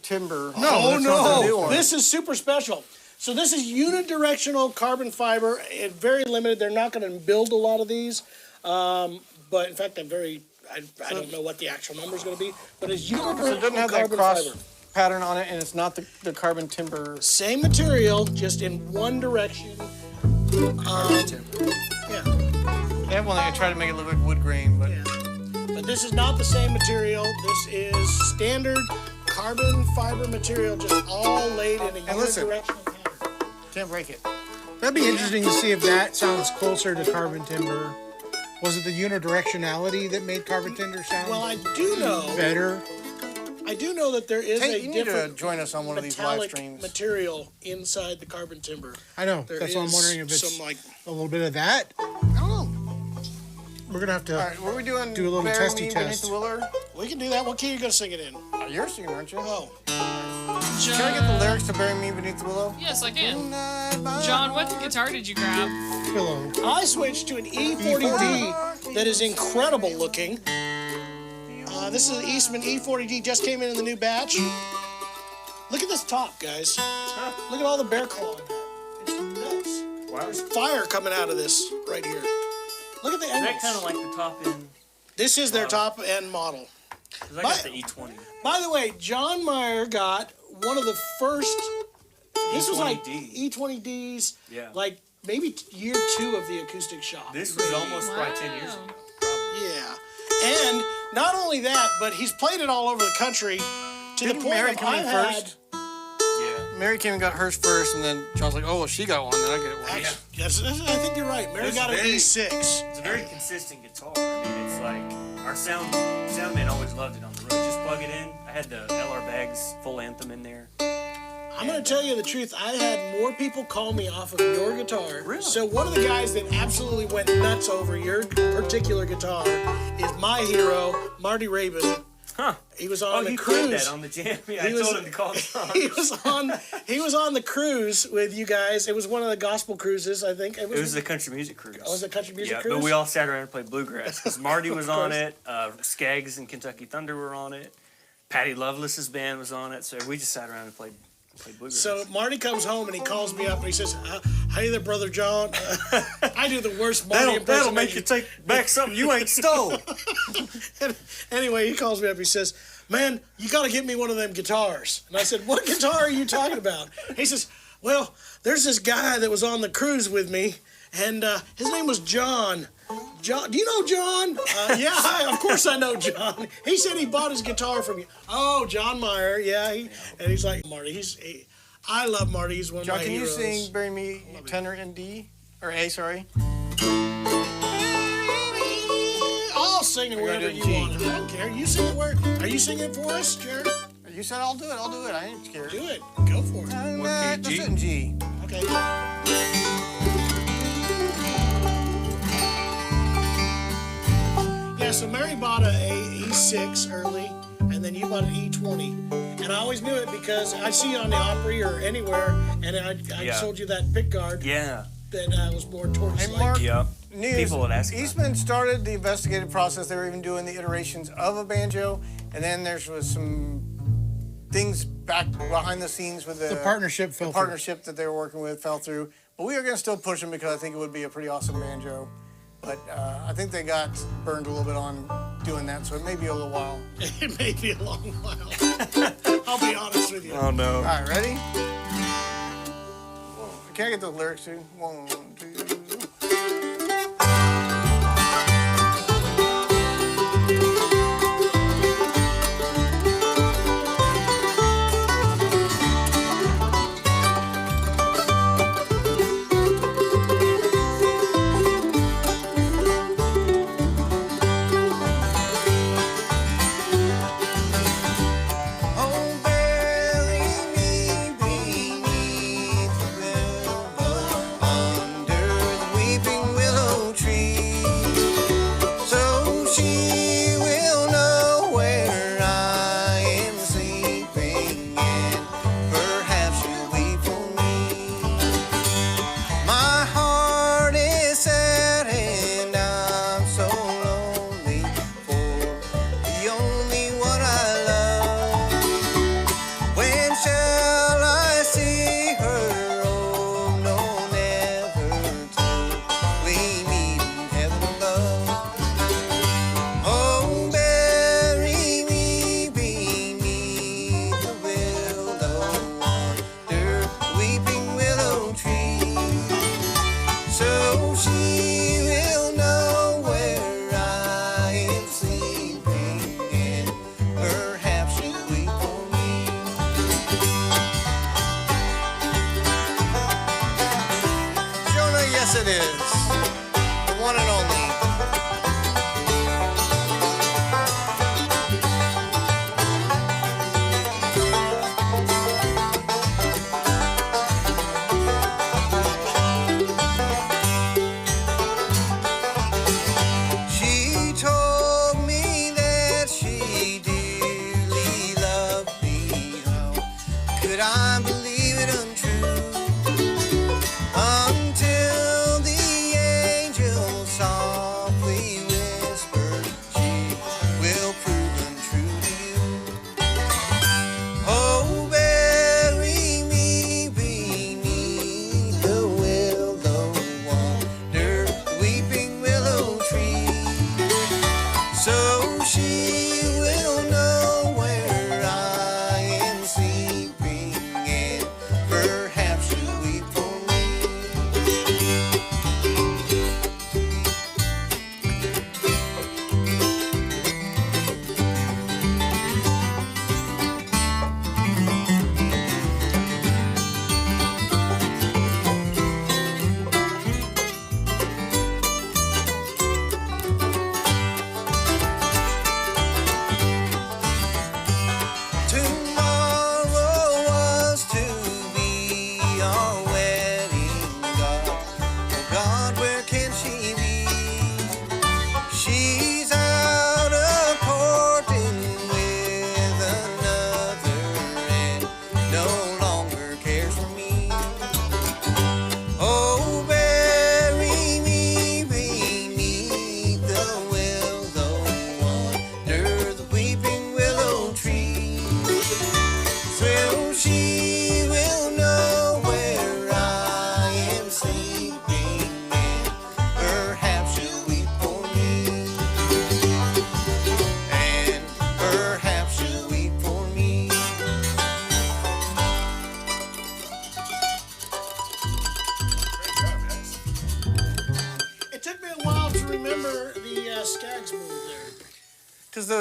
timber. Oh that's not the new no! one. This is super special. So this is unidirectional carbon fiber. It's very limited. They're not going to build a lot of these, but in fact, I don't know what the actual number is going to be. But it's unidirectional So it doesn't have that carbon cross fiber. pattern on it, and it's not the carbon timber. Same material, just in one direction. Yeah. They have one that I try to make it look like wood grain, but But this is not the same material. This is standard carbon fiber material, just all laid in a And listen. unidirectional pattern. can't break it. That'd be interesting to see if that sounds closer to carbon timber. Was it the unidirectionality that made carbon timber sound Well, I do know that there is Hey, a you need to different join us on one of these live metallic streams. material inside the carbon timber. I know. There That's why I'm is wondering if it's some like a little bit of that. I don't know. We're gonna have to. All right, what are we doing? Do a little Bury testy Me Beneath test. the Willow? We can do that. What key are you gonna sing it in? You're singing, aren't you? Oh, Can I get the lyrics to Bury Me Beneath the Willow? Yes, I can. John, what guitar did you grab? Pillow. I switched to an E40D that is incredible looking. This is an Eastman E40D. Just came in the new batch. Look at this top, guys. Look at all the bear claw in that. It's nuts. Wow. There's fire coming out of this right here. Look at the Is that angles. kind of like the top end? This is their top end model. Because I got the E20. By the way, John Meyer got one of the first. This was like E20D. E20Ds, Yeah. like maybe year 2 of the acoustic shop. This was almost probably 10 years ago. Probably. Yeah, and not only that, but he's played it all over the country to Didn't the point Mary of come in I've had. first? Yeah. Mary came and got hers first, and then John's like, "Oh, well, she got one, then I get it one." Actually, yes, I think you're right. Mary It's got an very- E6. It's a very consistent guitar. I mean, it's like our soundman always loved it on the road. Just plug it in. I had the LR Bags full anthem in there. I'm going to tell you the truth. I had more people call me off of your guitar. Really? So one of the guys that absolutely went nuts over your particular guitar is my hero, Marty Rabin. Huh. He was Oh, on the he played cruise. that on the jam. Yeah, I He was- told him to call John. He was on the cruise with you guys. It was one of the gospel cruises, I think. It was the country music cruise. Oh, it was a country music yeah, cruise? but we all sat around and played bluegrass. 'Cause Marty was on course. it. Skaggs and Kentucky Thunder were on it. Patty Loveless's band was on it. So we just sat around and played So Marty comes home and he calls me up and he says, "Hey there, brother John." I do the worst Marty impersonation. That'll make you take back something you ain't stole. Anyway, he calls me up. He says, "Man, you got to get me one of them guitars." And I said, "What guitar are you talking about?" He says, "Well, there's this guy that was on the cruise with me, and his name was John. John, do you know John?" "Yeah, of course I know John. He said he bought his guitar from you." "Oh, John Meyer, yeah." And he's like, Marty, I love Marty. He's one of John, my can heroes. you sing "Bury Me" tenor in D or A? Sorry. I'll sing it wherever you want. I don't care. You sing it where? Are you singing it for us, Jared? You said I'll do it. I'll do it. I ain't scared. Do it. Go for it. Nah, just in G. Okay. Yeah, so Mary bought a E6 early, and then you bought an E20. And I always knew it because I see it on the Opry or anywhere, and I sold you that pick guard Yeah. that was more tortoise-like. Hey, Mark, Yeah. news. People would ask about Eastman started the investigative process. They were even doing the iterations of a banjo, and then there was some things back behind the scenes with The partnership fell through. partnership that they were working with fell through. But we are going to still push them because I think it would be a pretty awesome banjo. But I think they got burned a little bit on doing that, so it may be a little while. It may be a long while. I'll be honest with you. Oh no. All right, ready? Can I get the lyrics too? 1, 2. It is the one and only. She told me that she dearly loved me. How could I believe it untrue? Until the angel softly whispered, she will prove untrue to you. Oh, bury me beneath the willow under the weeping willow tree, so she will know where I am sleeping.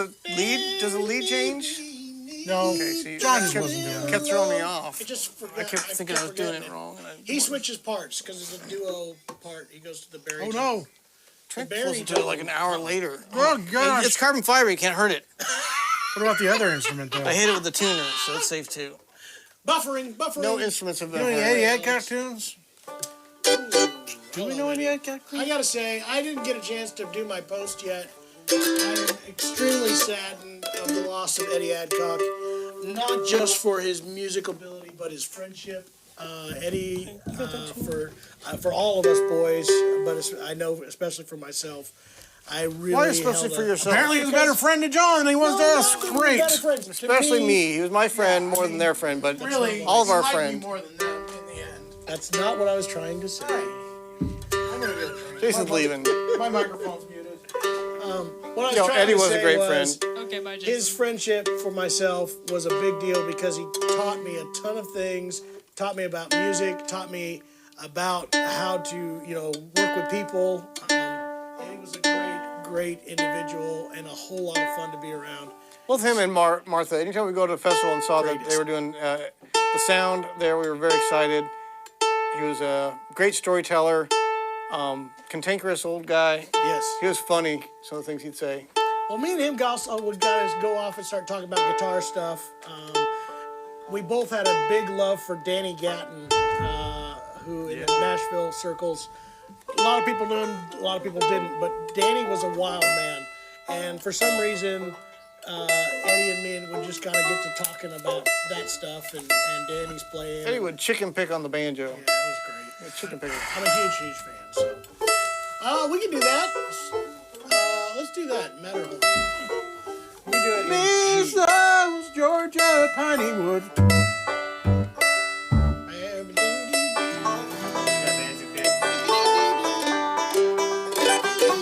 the lead? Does the lead change? No, Okay, see, John that just wasn't doing it. kept throwing me off. I just forgot. I kept thinking I was doing forgetting it wrong. And He switches parts because it's a duo part. He goes to the baritone. Oh no! Trent Barry listened to it like an hour later. Oh gosh! It's carbon fiber. You can't hurt it. What about the other instrument though? I hit it with the tuner, so it's safe too. Buffering. No instruments have You been know any hurt. Eddie Adcock tunes? Do we know any Adcock tunes? I gotta say, I didn't get a chance to do my post yet. I'm extremely saddened of the loss of Eddie Adcock, not just for his musical ability, but his friendship. Eddie, for all of us boys, but I know especially for myself, I really. Why especially held for a- yourself? Apparently, he's a better friend to John than he was to us. No, Great. better friends. To Especially me. He was my friend more than their friend, but Really, all of he our liked me friends. more than them in the end. That's not what I was trying to say. I'm gonna get a drink. Jason's leaving. My microphone's muted. What I was No, trying Eddie to was a say great was, friend. Okay, bye, Jason. his friendship for myself was a big deal because he taught me a ton of things, taught me about music, taught me about how to, work with people. And he was a great individual and a whole lot of fun to be around. Both him and Martha. Anytime we go to a festival and saw that they were doing the sound there, we were very excited. He was a great storyteller, cantankerous old guy. Yes. He was funny, some of the things he'd say. Well, me and him would go off and start talking about guitar stuff. We both had a big love for Danny Gatton, who in the Nashville circles, a lot of people knew him, a lot of people didn't, but Danny was a wild man. And for some reason, Eddie and me would just kind of get to talking about that stuff and Danny's playing. Eddie would chicken pick on the banjo. Yeah, that was great. Yeah, chicken picker. I'm a huge fan, so. We can do that. Let's do that. Matterhorn. We do it in G. This loves Georgia Pineywood.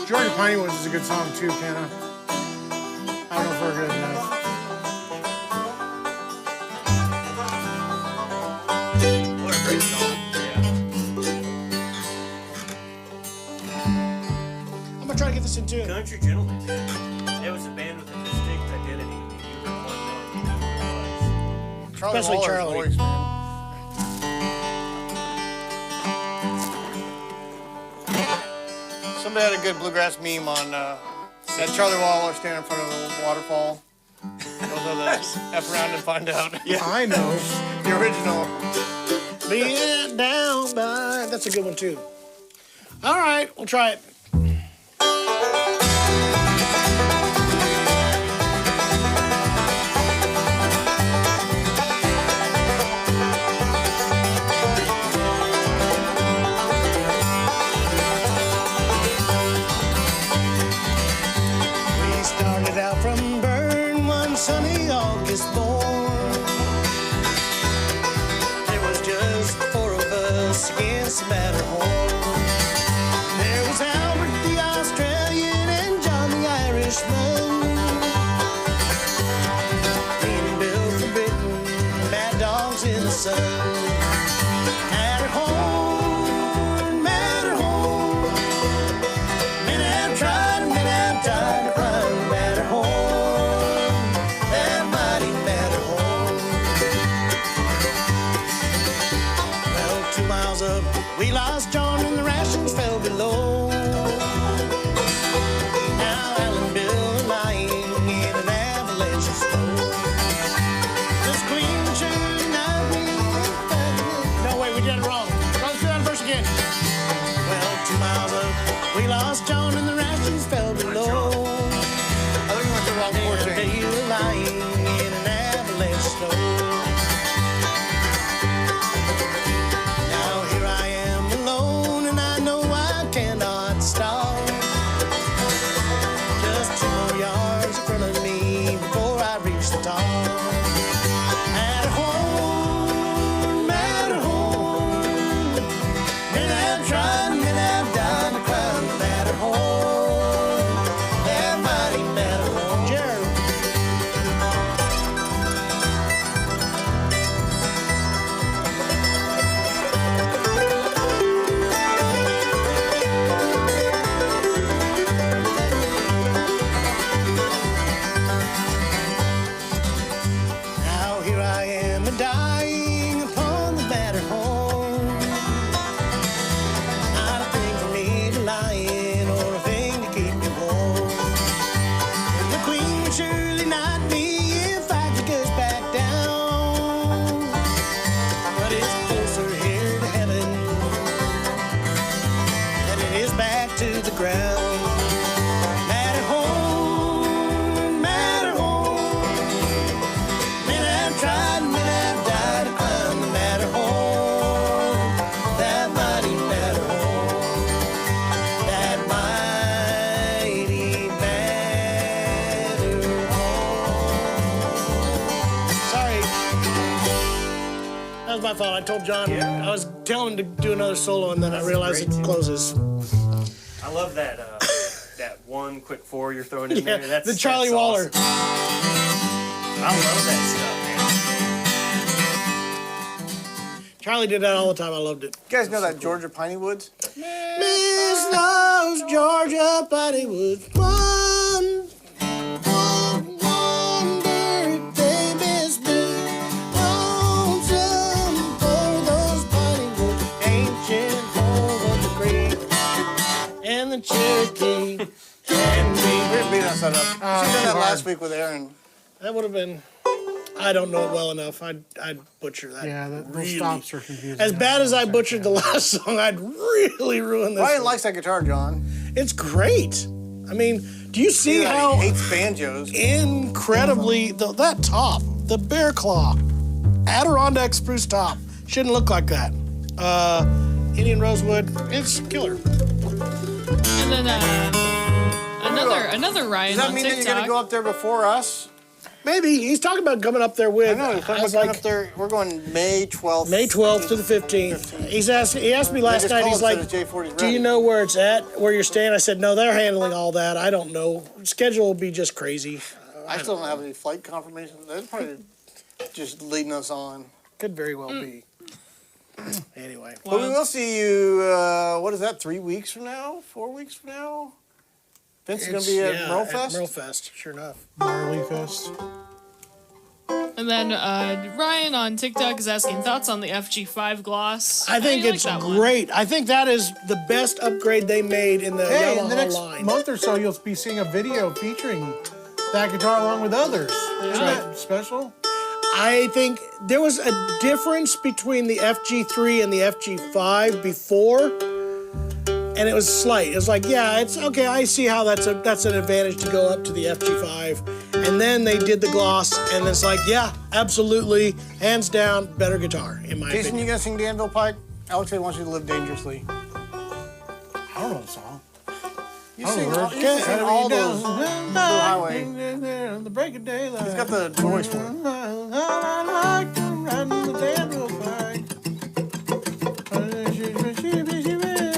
Georgia Pineywood is a good song too, Kenna. I don't know if we're good enough. What a great song. I'm gonna try to get this in tune. Country Gentleman. It was a band with a distinct identity. You would want to know who it was. Charlie Especially Waller's Charlie. voice, man. Somebody had a good bluegrass meme on that Charlie Waller standing in front of a waterfall. Goes over the F around and find out. Yeah, I know. The original. Being down by. That's a good one too. All right, we'll try it. We started out from Bern one sunny August morn. There was just four of us against the Matterhorn. There was Albert the Australian and John the Irishman. Dean and Bill from Britain, mad dogs in the sun. Matterhorn, Matterhorn. Men have tried to climb the Matterhorn. That mighty Matterhorn. Well, 2 miles up, we lost John and the rations fell below. Now Alan, Bill are lying in an avalanche of snow. Just clean the tune, no, wait, we did it wrong. Let's do that verse again. Well, 2 miles up, we lost John and the rations fell below. I think we went the wrong chord There change. they were lying in an avalanche of snow. Now here I am alone and I know I cannot stop. Just 2 more yards in front of me before I reach the top. Matterhorn, Matterhorn. Men have tried, men have died to climb the Matterhorn. That mighty Matterhorn. Jared. surely not me if I could just back down. But it's closer here to heaven than it is back to the ground. Matterhorn, Matterhorn. Men have tried, men have died to climb the Matterhorn. That mighty Matterhorn. That mighty Matterhorn. Sorry. That was my fault. I told John I was telling him to do another solo, and then I realized it closes. I love that that one quick four you're throwing in there. That's the Charlie that's Waller. Awesome. I love that stuff, man. Charlie did that all the time. I loved it. You guys know that Georgia Piney Woods? Miss Lowe's, Georgia, Piney Woods. One very day, Miss me. Lonesome for those Piney Woods. Ancient home of the Creek and the Cherokee. And We're beating us up. She did that last week with Aaron. that would have been. I don't know it well enough. I'd butcher that. Yeah, those really. stops are confusing. As bad as I butchered the last song, I'd really ruin this. Ryan one. likes that guitar, John. It's great. I mean, do you see how He hates banjos. incredibly that top, the bear claw, Adirondack spruce top, shouldn't look like that. Indian rosewood, it's killer. And then another Ryan Does that on mean that you're going to TikTok. go up there before us? Maybe he's talking about coming up there with. I know. He's talking about going up there. We're going May 12th. May 12th to the 15th. He asked me last just night. called He's and like, said it's J40's "Do you ready." know where it's at? Where you're staying?" I said, "No, they're handling all that. I don't know. Schedule will be just crazy. I still don't have any flight confirmation. They're probably just leading us on. Could very well be." Anyway, But we will see you, what is that, 3 weeks from now? 4 weeks from now? Vince is going to be at Merle Fest? Merle Fest, sure enough. Marley Fest. And then Ryan on TikTok is asking thoughts on the FG5 gloss. I think How do you it's like that one? great. I think that is the best upgrade they made in the Hey, Yamaha in the next line. month or so, you'll be seeing a video featuring that guitar along with others. Isn't right. that special? I think there was a difference between the FG3 and the FG5 before, and it was slight. It was like, yeah, it's okay. I see how that's an advantage to go up to the FG5, and then they did the gloss, and it's like, yeah, absolutely, hands down, better guitar in my Jason, opinion. you going to sing Danville Pike? Alex wants you to live dangerously. I don't know the song. You I sing don't know. all, you sing all those Blue Highway. The break of daylight. He's got the voice for it. I like to ride the Danville Pike.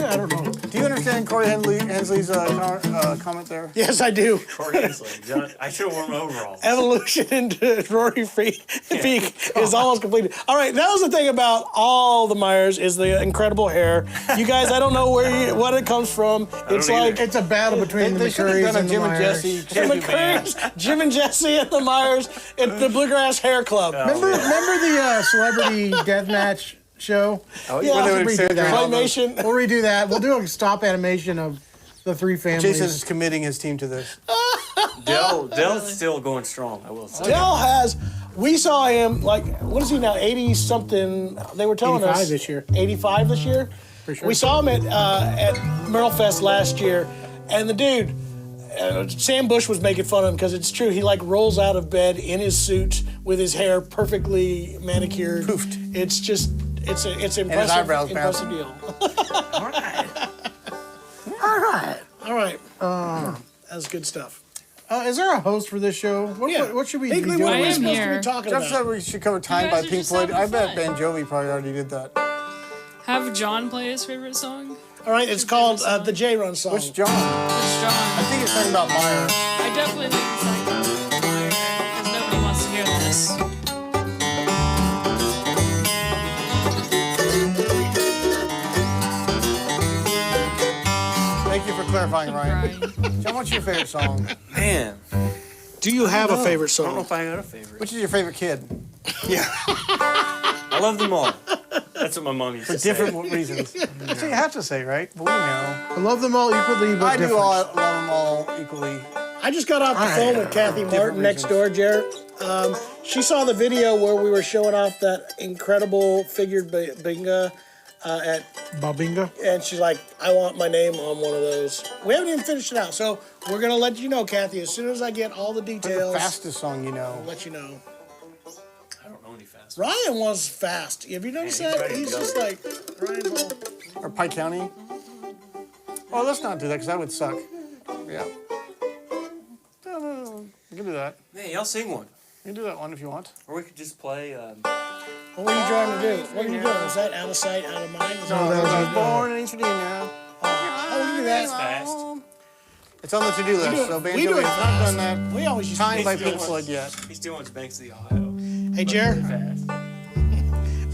I don't know. Do you understand Corey Hensley's comment there? Yes, I do. Corey Hensley. John, I should have worn my overalls. Evolution into Rory Peak is almost completed. All right, that was the thing about all the Meyers is the incredible hair. You guys, I don't know what it comes from. It's don't like It's a battle between They the should have McCurrys done a and the Jim and Myers. Jesse the tribute band. McCurrys, Jim and Jesse and the Meyers at the Bluegrass Hair Club. Remember the celebrity deathmatch show? Oh, Yeah. when they would Redo exaggerate that. all those- Claymation. We'll redo that. We'll do a stop animation of the three families. Jason is committing his team to this. Dell's still going strong, I will say. Dell has. We saw him like what is he now? 80 something. They were telling 85 us this year. 85 this year. For sure. We saw him at Merle Fest last year, and the dude. Sam Bush was making fun of him because it's true. He like rolls out of bed in his suit with his hair perfectly manicured. Poofed. It's just it's impressive. eyebrows impressive deal. All right. All right. That's good stuff. Is there a host for this show? What should we be Higley, doing? what are I we am supposed to here. be talking Jeff about? said we should cover Time You by guys are Pink just Floyd. I having bet fun. Ben Jovi probably already did that. Have John play his favorite song? All right, it's called the J Run song. Which John? It's John. I think it's talking about Meyer. I definitely think it's like because nobody wants to hear this. Thank you for clarifying, Ryan. Crying. John, what's your favorite song? Man, Do you have a favorite I don't know song? if I got a favorite. Which is your favorite kid? I love them all. That's what my mom used For to say. different reasons. That's what you have to say, right? But we know. I love them all equally, but I do different. love them all equally. I just got off the phone with Kathy Martin next door, Jared. She saw the video where we were showing off that incredible figured binga at Babinga. and she's like, I want my name on one of those. We haven't even finished it out, so we're gonna let you know, Kathy, as soon as I get all the details. The fastest song you know. I'll let you know. I don't know any fast. Ryan was fast. Have you noticed Yeah, he's that? ready to He's go. just like Ryan's all. Or Pike County. Oh, let's not do that because that would suck. Yeah. You can do that. Man, y'all sing one. You can do that one if you want. Or we could just play. What were you trying to do? What are you doing? Is that out of sight, out of mind? No, that was I was born in East Virginia. Oh, we do that. fast. It's on the to-do list, so We Banjo, do we it have not done that. We always used Time to by do Pink it. Floyd yet. He's doing his Banks of the Ohio. Hey, Jer, Fast.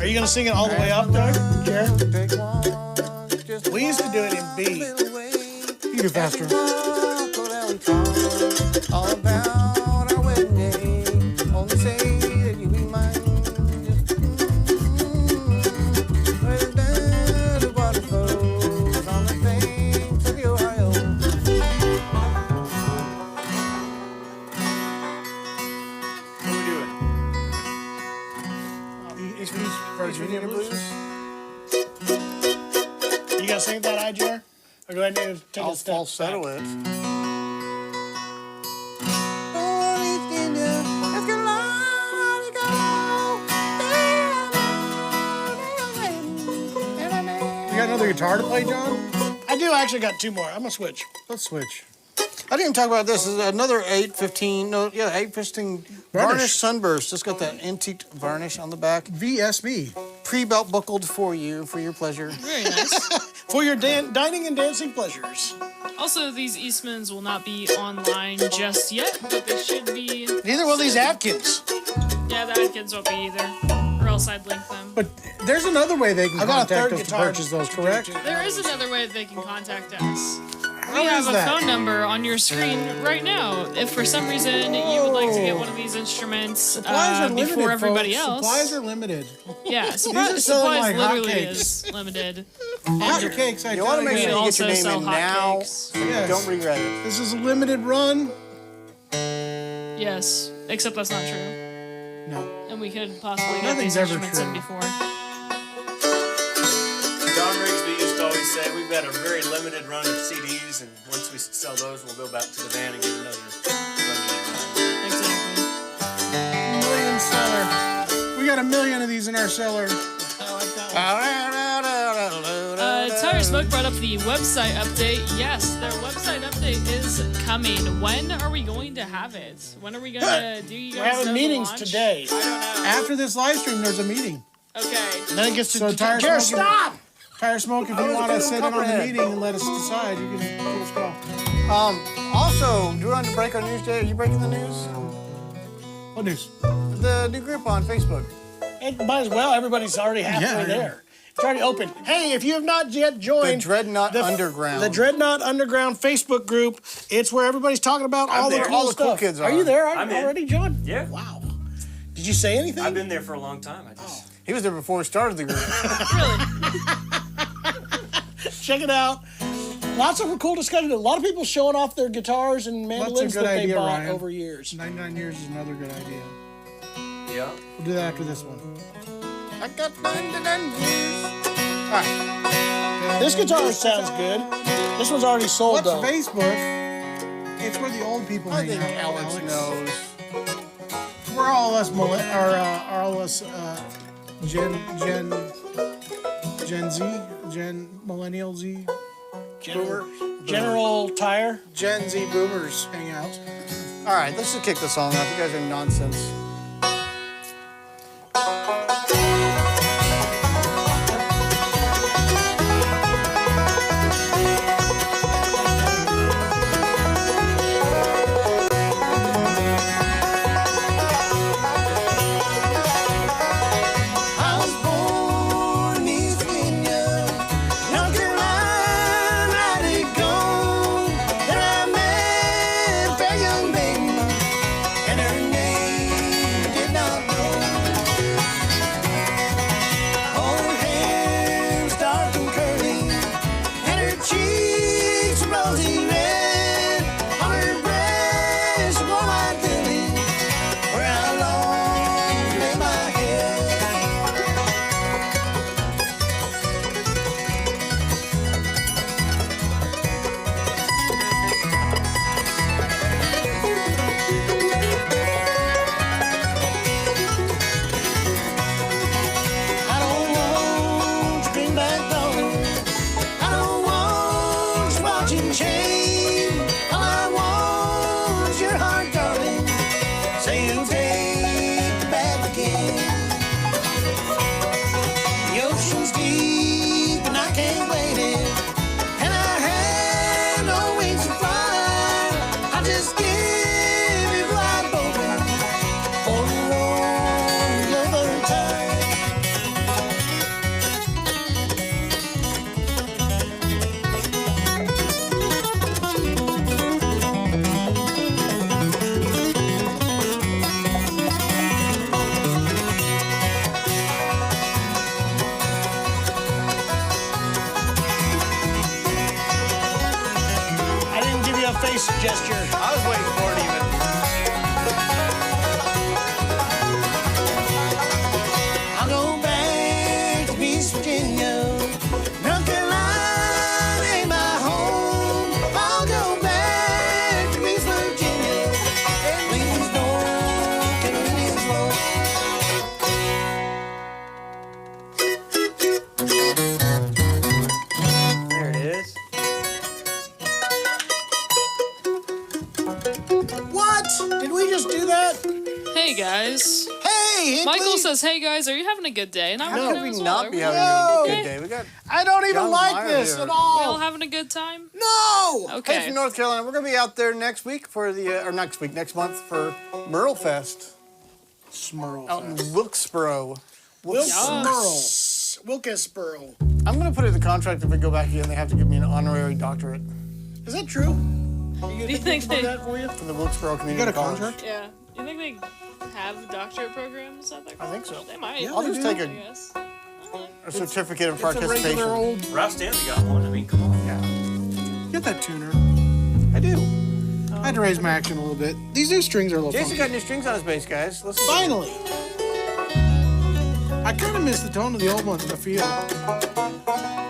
are you gonna sing it all the way up there, Jer? Take one, just We used to do it in B. little way. You do faster. All about our wedding day. Only say that you be mine. Where the water flows on the banks of the Ohio. What are we doing? East Virginia Blues. You gonna sing that, I, Jer? Or do I need to take I'll a step falsetto back? it. You got another guitar to play, John? I do actually got two more. I'm gonna switch. Let's switch. I didn't even talk about this. This is another 815. No, yeah, 815 varnish sunburst. It's got that antique varnish on the back. VSB. Pre-belt buckled for you, for your pleasure. Very nice. For your dining and dancing pleasures. Also, these Eastmans will not be online just yet, but they should be. Neither will these Atkins. Yeah, the Atkins won't be either, or else I'd link them. But there's another way they can I got a contact third us to guitar purchase those, correct? There is another way that they can contact us. How We have is a that? phone number on your screen right now. If for some reason you would like to get one of these instruments Supplies are limited, before everybody folks. else, Supplies are limited. yeah, are selling supplies like literally hotcakes. is limited. Hot cakes, I You tell want to make We sure you get also your name sell in now. hotcakes. So you Yes. don't regret it. This is a limited run. Yes, except that's not true, No. and we could possibly get Nothing's these ever instruments in true. before. John Rigsby used to always say we've got a very limited run of CDs, and once we sell those, we'll go back to the van and get another limited run. Exactly. Million seller. We got 1 million of these in our cellar. I like that one. Tire Smoke brought up the website update. Yes, their website update is coming. When are we going to have it? When are we going to do you guys We're know having the meetings launch? today. I don't know. After this live stream, there's a meeting. Okay. Then it gets to So Tire Jared, Smoke- stop! Tire Smoke, if you was want to doing sit in on the Copperhead. meeting and let us decide, you can give us a call. Also, do we want to break our news, Jay? Are you breaking the news? What news? The new group on Facebook. It might as well. Everybody's already halfway Yeah, yeah. there. It's already open. Hey, if you have not yet The joined Dreadnought Underground. the Dreadnought Underground Facebook group, it's where everybody's talking about all the there. cool All the cool stuff. kids Are are. you there I'm in. already, John? Yeah. Wow. Did you say anything? I've been there for a long time. I just He was there before we started the group. Check it out. Lots of cool discussion. A lot of people showing off their guitars and mandolins good that they idea, bought Ryan. over years. 99 years is another good idea. yeah. We'll do that after this one. I got done years. All right. This guitar sounds good. This one's already sold What's though. Facebook? It's where the old people I hang think out. Alex knows. We're all us Gen Z, Millennial Z, General Tire. Gen Z boomers hang out. All right, let's just kick the song off. You guys are nonsense. I was born in East Virginia, North Carolina, I did go. Then I met a fair young maiden, and her name posture. I was waiting for it even. I'll go back to East Virginia. North Carolina ain't my home. I'll go back to East Virginia. And please don't Carolina's home. There it is. What? Did we just do that? Hey guys. Hey, Hinkley. Michael says, "Hey guys, are you having a good day?" And I'm How having could we as well. not Are be we having No. a good day? We got I don't even John like Meyer this here. at all all. having a good time? No. Hey, Okay. from North Carolina. We're gonna be out there next week for the next month for Merle Fest Smurl. out in Wilkesboro. Wilkesboro. I'm gonna put it in the contract if we go back again. They have to give me an honorary doctorate Is that true? Do you think Do they? that for you? from the Wilkesboro You Community got a College. contract? Yeah. You think they have doctorate programs at their I think so. They might. Yeah, I'll they just do. take I a guess. certificate of It's a participation. regular old. Rouse Stanley got one. I mean, come on. Yeah, Get that tuner. I do. I had to raise my action a little bit. These new strings are a little Jason funky. got new strings on his bass, guys. Listen. Finally. I kind of miss the tone of the old ones in the feel.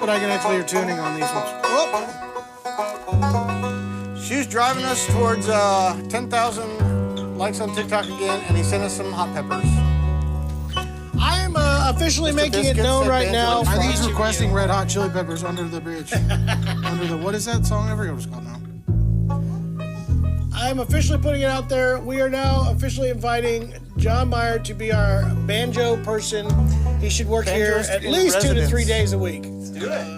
But I can actually hear tuning on these ones. Oh, She's driving us towards 10,000 likes on TikTok again, and he sent us some hot peppers. I'm officially making it Biscuits known at right Banjo. now. are these requesting Red Hot Chili Peppers under the bridge? Under the, what is that song? I forget what it's called now. I'm officially putting it out there. We are now officially inviting John Meyer to be our banjo person. He should work here Banjo's at in least 2 to residence. 3 days a week.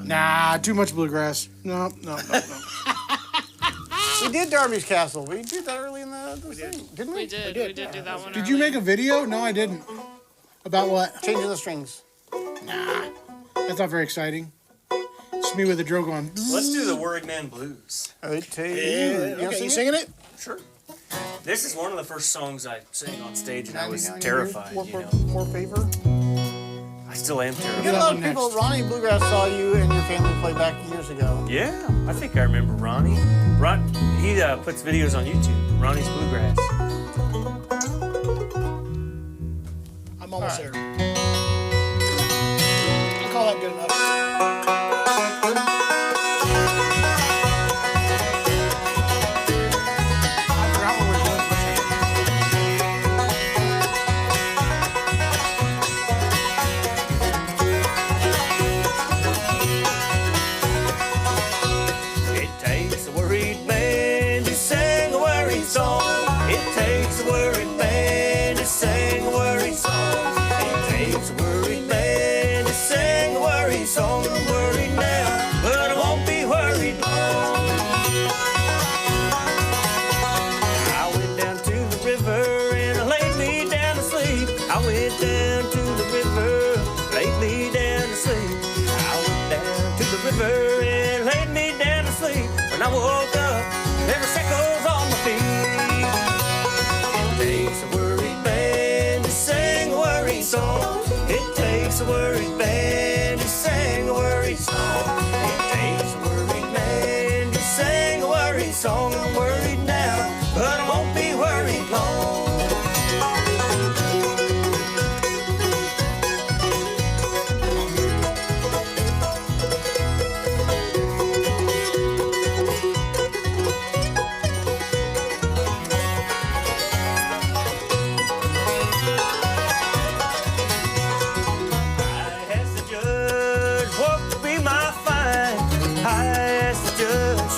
Nah, too much bluegrass. No. We did Darby's Castle. We did that early in the thing, didn't we? We did. We did do that one. Did you make a video? No, I didn't. About what? Changing the strings. That's not very exciting. It's me with a drill going. Let's do the Worried Man Blues. Okay, you singing it? Sure. This is one of the first songs I sang on stage, and I was 99 terrified. More, You know, more favor. I still am You got terrified. a lot of Next. people. Ronnie Bluegrass saw you and your family play back years ago. Yeah, I think I remember Ronnie. He puts videos on YouTube. Ronnie's Bluegrass. I'm almost there. I'll call that good enough. I forgot what we were doing for a second. It takes a worried man to sing a worried song. It takes a worried man to sing a worried song. It takes a worried man to sing a worried song. I'm worried now, but I won't be worried long. I went down to the river and I laid me down to sleep. I went down to the river, laid me down to sleep. I went down to the river and laid me down to sleep. When I woke up, there were shackles on my feet. It takes a worried man to sing a worried song. It takes a worried man to sing a worried song. It takes a worried man to sing a worried song. I'm worried now, but I won't be worried long. I asked the judge what would be my fine. I asked the judge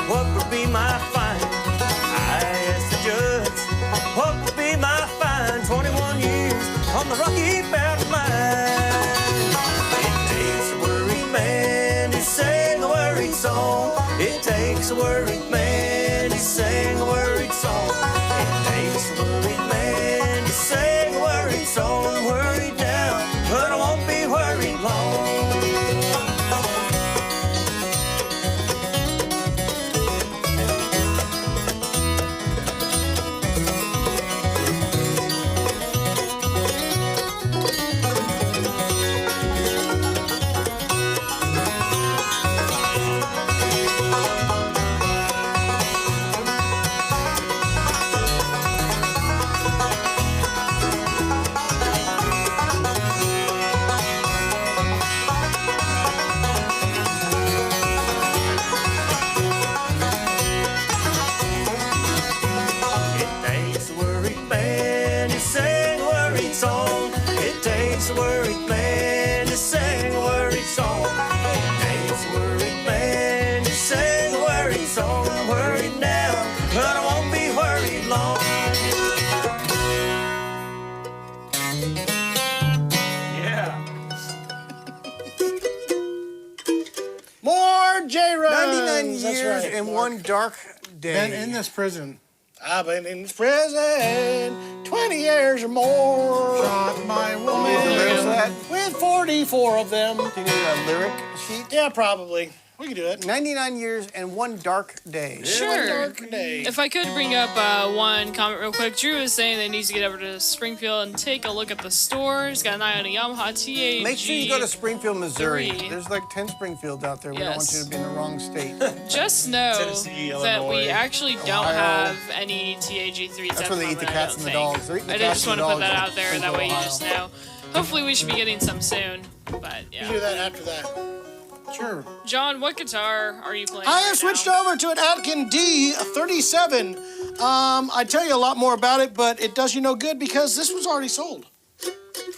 what would be my fine. I asked the judge what would be my fine. 21 years on the Rocky Mountain Mine. It takes a worried man to sing a worried song. It takes a worried man to sing a worried song. It takes a worried man to sing a worried song. I'm worried now, but I won't be worried long. Dance a worried man, just sing a worried song. Dance a worried man, just sing a worried song. I'm worried now, but I won't be worried long. Yeah. More J-Runs. 99 That's years right, and Mark. one dark day. Been in this prison. I've been in prison 20 years or more. Shot my Need the woman. lyrics for that? With 44 of them. Do you need a lyric sheet? Yeah, probably. We can do it. 99 years and one dark day. One Sure. dark day. If I could bring up one comment real quick, Drew was saying that he needs to get over to Springfield and take a look at the stores. Got an eye on a Yamaha TAG. Make sure you go to Springfield, Missouri. 3. There's like 10 Springfields out there. We don't want Yes. you to be in the wrong state. Just know Tennessee, that we Illinois, actually don't Ohio. have any TAG3s. That's where they eat the cats and the dogs. They're eating the I cats just and want the to put that dogs out there. in That way you Ohio. just know. Hopefully we should be getting some soon. But We can do yeah. that after that. Sure. John, what guitar are you playing? I right have switched now? over to an Atkin D37. I tell you a lot more about it, but it does you no good because this was already sold.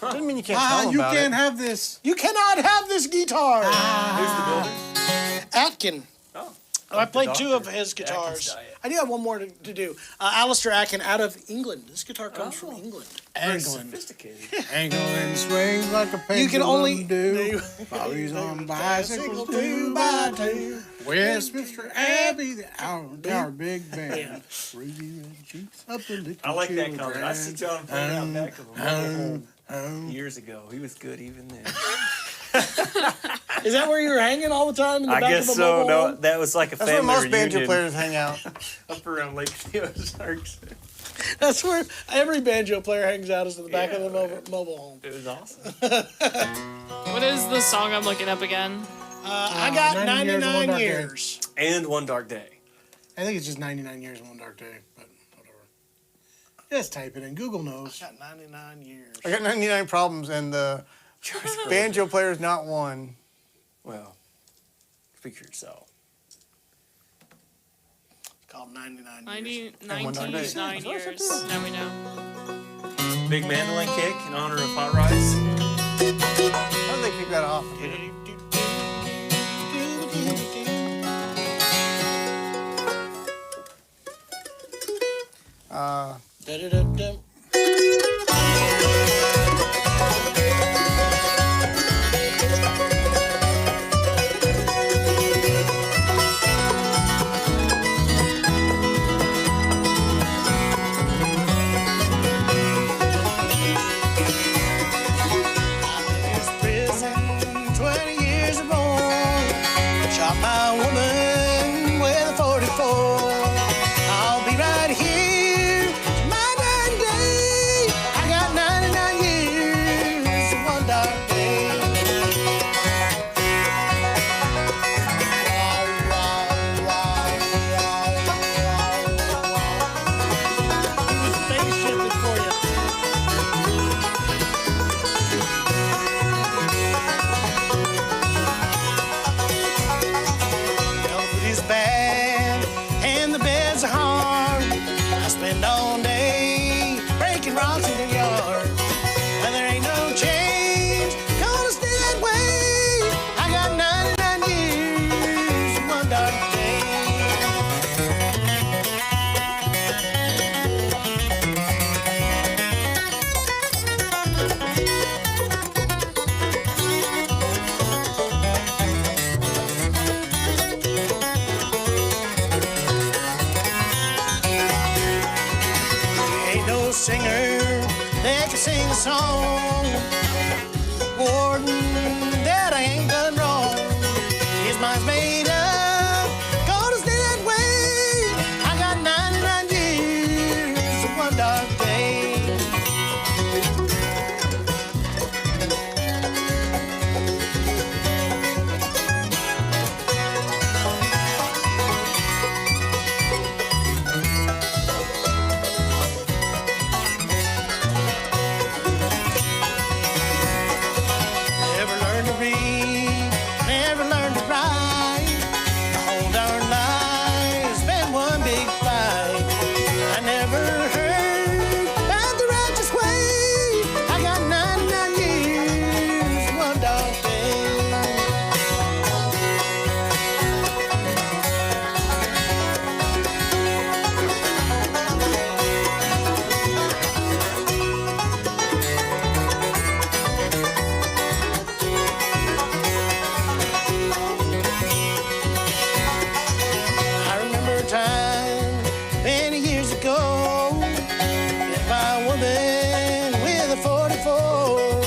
Doesn't mean you can't tell them You about can't it. have this. You cannot have this guitar. Who's the builder? Atkin. Oh. I played the two of doctor. his Atkin's guitars. diet. I do have one more to do. Alistair Atkin out of England. This guitar comes from England. England. Sophisticated. England swings like a pendulum You can only do. Bobby's on bicycles 2x2. Westminster Abbey, our big band. Ruby red cheeks up the little I like that children. comment. I see John playing out back of a mobile home years ago. He was good even then. Is that where you were hanging all the time in the I back guess of a so. mobile No, home? that was like a That's where family most banjo reunion players hang out. up around Lake Ozarks. That's where every banjo player hangs out, is in the back of the mobile home. It was awesome. What is the song I'm looking up again? I got 99 years and one 99 dark day. years. And One Dark Day. I think it's just 99 years and one dark day, but whatever. Just type it in. Google knows. I got 99 years. I got 99 problems, and the banjo player's not one. Well, speak for yourself. It's called 99 years. 90, One Dark Day. 99 years. Now we know. Big mandolin kick in honor of Hot Rice. How do they keep that off? Da-da-da-dum. This prison, 20 years or more. Shot my woman with a 44. I'll be right here to my 99 day. I got 99 years and one dark day. It was face shifted for you. Health is bad and the beds are hard. I spend all day breaking rocks in the yard. And there ain't no change gonna stay that way. I got 99 years and one dark day. Ain't no singer that can sing a song. Warden, that I ain't done wrong. His mind's made up, gonna stay that way. I got 99 years and one dark day. Never a woman with a 44.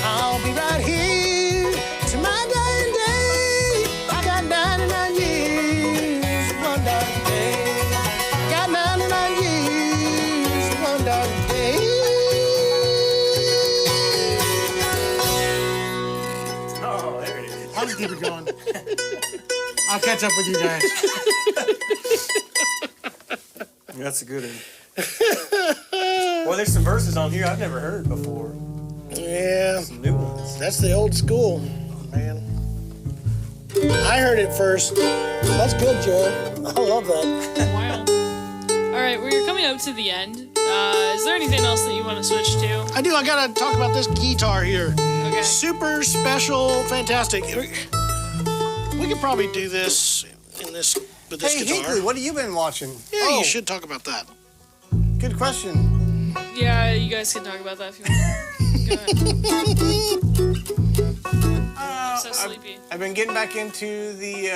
I'll be right here to my dying day. I got 99 years, one dark day. I got 99 years, one dark day. Oh, there it is. I'll just keep it going. I'll catch up with you guys. That's a good one. Well, there's some verses on here I've never heard before. Yeah, Some new ones. that's the old school, man. I heard it first. That's good, Joe. I love that. Wow. All right, we're coming up to the end. Is there anything else that you want to switch to? I do. I gotta talk about this guitar here. Okay. Super special, fantastic. We could probably do this with this Hey, guitar. Hinkley, what have you been watching? Yeah, Oh, you should talk about that. Good question. Yeah, you guys can talk about that if you want. Go ahead. I'm so sleepy. I've been getting back into the,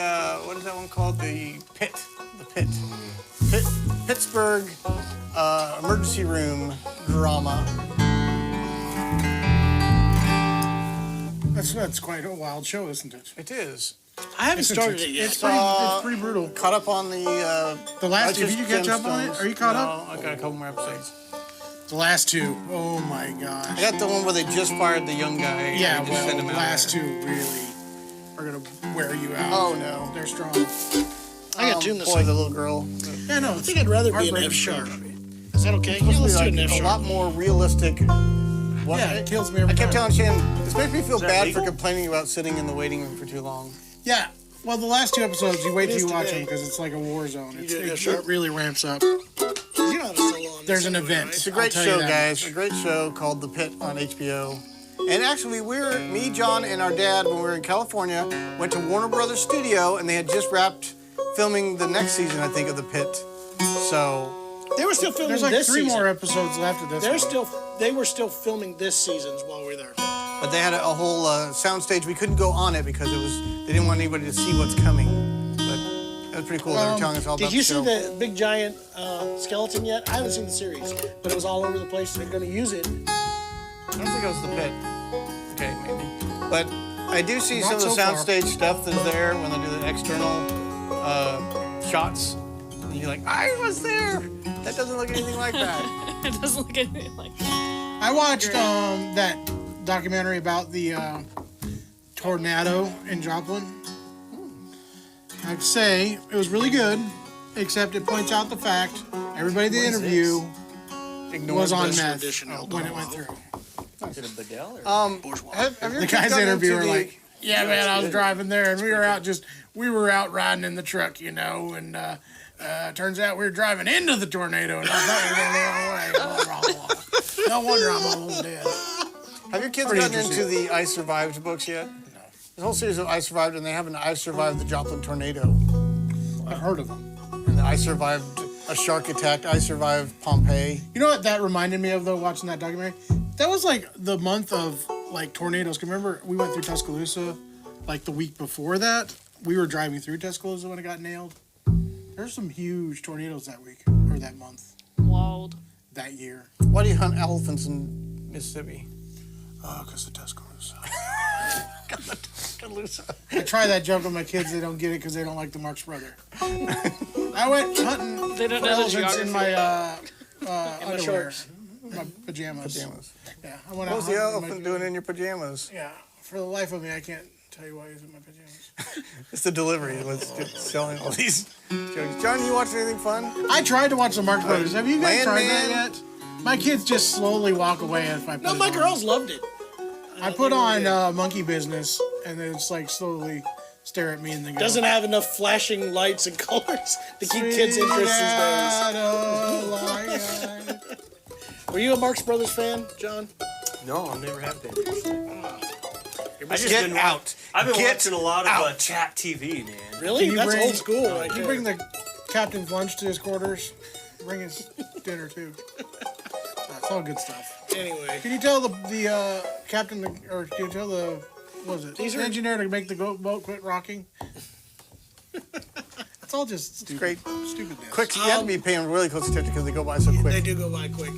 what is that one called? The Pit. Pittsburgh emergency room drama. That's quite a wild show, isn't it? It is. I haven't started it yet. It's pretty brutal. Caught up on the Did you Righteous catch up on it? Gemstones. Are you caught No, up? I got a couple more episodes. The last two. Oh my I gosh. got the one where they just fired the young guy. Yeah, and they just well, sent him the out last there. two really are gonna wear you out. Oh no. They're strong. I got two in the Boy, same. the little girl. Yeah, no. I think I'd rather be an Heartbreaking F sharp. stuff. Is that okay? Yeah, let's do Like an F a sharp. lot more realistic. What? Yeah, it kills me every I kept time. telling Shannon, this makes me feel that bad legal? for complaining about sitting in the waiting room for too long. Yeah. Well, the last two episodes, you wait It till is you watch today. them because it's like a war zone. do an F It sharp. really ramps up. You know how to solo on There's this an anyway, event. right? It's a great I'll tell you show, that guys. much. A great show called The Pit on HBO. And actually, me, John, and our dad, when we were in California, went to Warner Brothers Studio, and they had just wrapped filming the next season, I think, of The Pit. So, They were still filming There's like this three season. more episodes left of this. one. They were still filming this season's while we were there. but they had a whole soundstage. We couldn't go on it because they didn't want anybody to see what's coming. But that was pretty cool. They were telling us all about Did you the show. see the big giant skeleton yet? I haven't seen the series, but it was all over the place. They're going to use it. I don't think it was The Pit. Okay, maybe. But I do see Not some of the so far. soundstage stuff that's there when they do the external shots. And you're like, I was there. That doesn't look anything like that. It doesn't look anything like that. I watched that documentary about the tornado in Joplin. I'd say it was really good, except it points out the fact everybody they interview was on this meth edition of when it went through. Is it a Bedell or? Bourgeois. Have your The kids guy's gotten interviewer into like, yeah, man, I was driving there and we were out riding in the truck, and turns out we were driving into the tornado and I thought we were going the wrong way. No wonder I'm almost dead. Have your kids Pretty gotten into interesting. the I Survived books yet? No. There's a whole series of I Survived, and they have an I Survived the Joplin tornado. I've heard of them. And I survived a shark attack. I survived Pompeii. You know what that reminded me of though, watching that documentary? That was like the month of like tornadoes. 'Cause remember we went through Tuscaloosa like the week before that. We were driving through Tuscaloosa when it got nailed. There's some huge tornadoes that week or that month, Wild. that year. Why do you hunt elephants in Mississippi? Because of Tuscaloosa. Tuscaloosa. I try that joke with my kids. They don't get it because they don't like the Marx Brother. I went hunting They don't for know the elephants in my underwear, shorts. my pajamas. Pajamas. Yeah, I went What out was the hunting in my- elephant doing in your pajamas? Yeah, for the life of me, I can't tell you why he's in my pajamas. It's the delivery. Let's get selling all these jokes. John, you watch anything fun? I tried to watch the Marx Brothers. Have you guys tried Landman? that yet? My kids just slowly walk away if I put No, it my on. girls loved it. I put on Monkey Business, and then it's like slowly stare at me and then go. Doesn't have enough flashing lights and colors to keep kids' interest these days. Were you a Marx Brothers fan, John? No, I never have been. I just Get been out. I've been Get watching a lot of out. chat TV, man. Really? Can you That's bring- old school right Can you there. bring the captain's lunch to his quarters? Bring his dinner too. That's all good stuff. Anyway, Can you tell the captain, or can you tell the, what was it, These the are- engineer to make the boat quit rocking? It's all just stupid. Great. Stupidness. Quick, you have to be paying really close attention because they go by so quick. they do go by quick.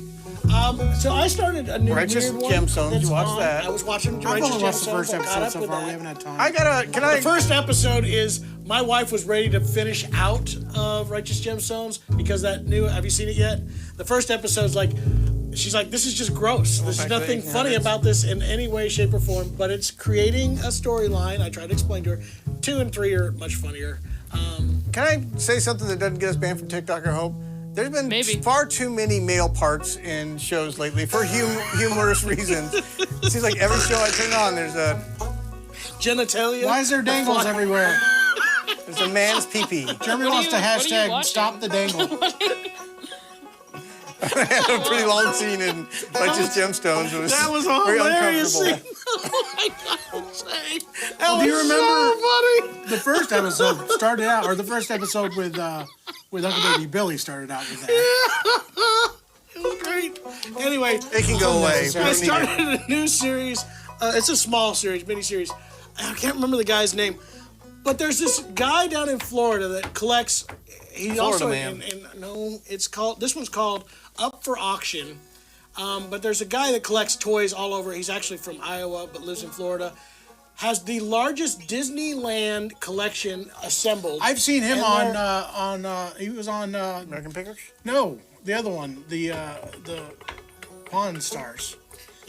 So I started a new Righteous weird one. Gemstones, that's you watched on. that. I was watching I've Righteous only watched the Gemstones. first I got episode up so with far. that. We haven't had time. The first episode is my wife was ready to finish out of Righteous Gemstones because that new. Have you seen it yet? The first episode's like, she's like, this is just gross. There's nothing funny about this in any way, shape, or form. But it's creating a storyline. I tried to explain to her. 2 and 3 are much funnier. Can I say something that doesn't get us banned from TikTok, I hope? There's been Maybe. far too many male parts in shows lately for humorous reasons. It seems like every show I turn on, there's a Genitalia. Why is there dangles everywhere? man's pee-pee. Jeremy wants to what are you hashtag watching? stop the dangle. I had a pretty long scene in Righteous Gemstones. It was That was very hilarious. uncomfortable. Oh my God. Well, do you remember So funny. the first episode started out, or the first episode with Uncle Baby Billy started out with that. It was great. Anyway, It can go away. necessary. I started a new series. It's a small series, mini-series. I can't remember the guy's name. But there's this guy down in Florida that collects. He also Man. This one's called Up for Auction. But there's a guy that collects toys all over. He's actually from Iowa but lives in Florida. Has the largest Disneyland collection assembled. I've seen him And he was on American Pickers? no, the other one, the Pawn Stars.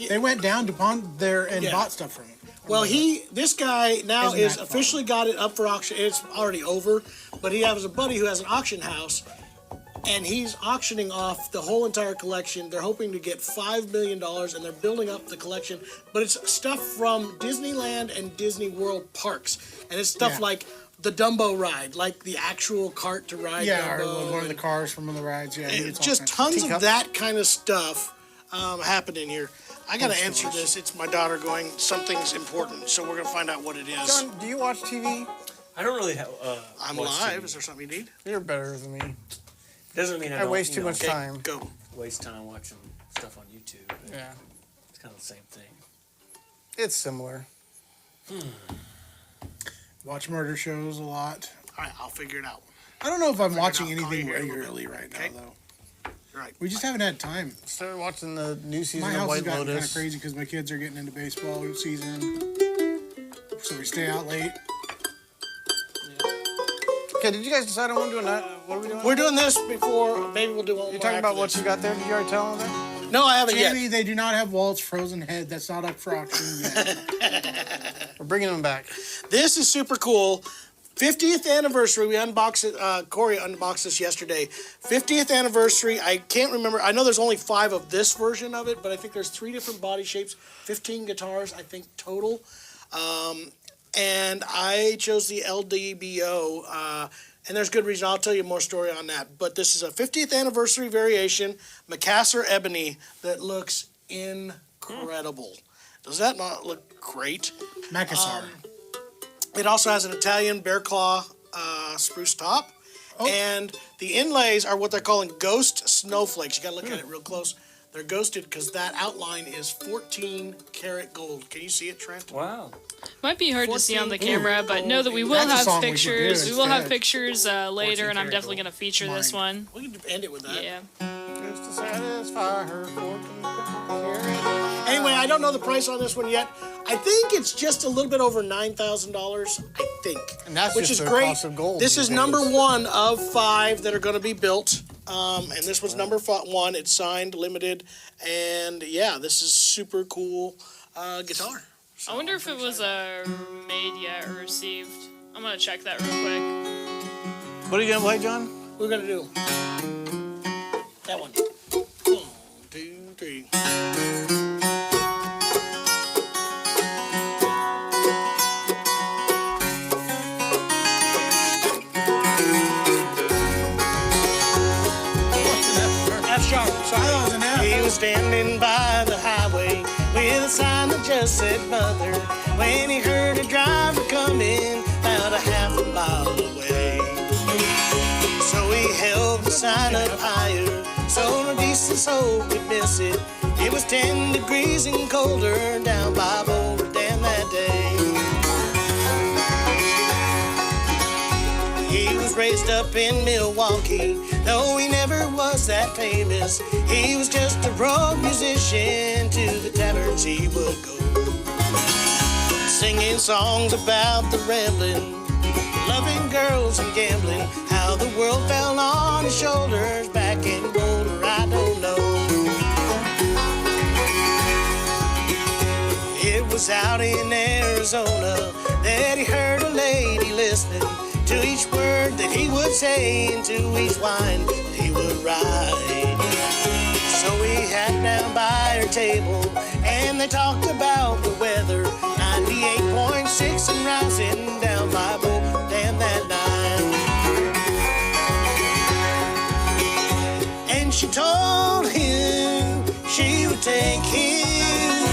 They went down to Pawn there and Yeah. bought stuff from him. Well, this guy now Isn't is that officially got it up for auction. It's already over, but he has a buddy who has an auction house, and he's auctioning off the whole entire collection. They're hoping to get $5 million, and they're building up the collection. But it's stuff from Disneyland and Disney World parks, and it's stuff Yeah. like the Dumbo ride, like the actual cart to ride Yeah, or Dumbo. one of the cars from one of the rides. Yeah, he gets all Just kinds of- tons of Teacup. that kind of stuff happening here. I gotta answer this. It's my daughter going, something's important, so we're gonna find out what it is. John, do you watch TV? I don't really have. I'm watch live. TV. Is there something you need? You're better than me. Doesn't mean I I don't, waste you too know, much time. Go. Waste time watching stuff on YouTube. Yeah. It's kind of the same thing. It's similar. watch murder shows a lot. All right, I'll figure it out. I don't know if I'm watching I'll call you anything here in a little regularly bit, right okay? now, though. Right. We just haven't had time. Started watching the new My season of house has White gotten kind of Lotus. crazy because my kids are getting into baseball season. So we stay out late. Okay, did you guys decide on what we're doing? What are we doing? We're doing this before. Maybe we'll do one. You're talking about what you got there? Did you already tell them that? No, I haven't Jamie, yet. they do not have Walt's Frozen Head. That's not up for auction yet. We're bringing them back. This is super cool. 50th anniversary. We unboxed it. Corey unboxed this yesterday. 50th anniversary. I can't remember. I know there's only 5 of this version of it, but I think there's 3 different body shapes, 15 guitars, I think total. And I chose the LDBO. And there's good reason. I'll tell you more story on that. But this is a 50th anniversary variation, Macassar Ebony, that looks incredible. Does that not look great? Macassar. It also has an Italian bear claw spruce top. And the inlays are what they're calling ghost snowflakes. You gotta look at it real close. They're ghosted because that outline is 14 karat gold. Can you see it, Trent? Wow. Might be hard to see on the 14 camera, but know that we will That's a have song we should do pictures. We will have instead. pictures later, and I'm definitely going to feature this one. We can end it with that. Yeah. Just to satisfy her 14 karat. Anyway, I don't know the price on this one yet. I think it's just a little bit over $9,000. I think, And that's which just is the great. cost of gold This these is number days. 1 of 5 that are going to be built. And this was number 1. It's signed, limited, and yeah, this is super cool guitar. I wonder if it was made yet or received. I'm going to check that real quick. What are you going to play, John? What are we gonna do? That one. 1, 2, 3. F sharp. Sorry. He was standing by the highway with a sign that just said mother when he heard a driver coming about a half a mile away. So he held the sign up higher so no decent soul could miss it. It was 10 degrees and colder down by Boulder Dam that day. He was was raised up in Milwaukee. Though he never was that famous, he was just a rogue musician. To the taverns he would go, singing songs about the rambling, loving girls and gambling. How the world fell on his shoulders back in Boulder, I don't know. It was out in Arizona that he heard a lady listening to each word that he would say and to each wine that he would write. So he sat down by her table and they talked about the weather. 98.6 and rising down by Boulder Dam that night. And she told him she would take him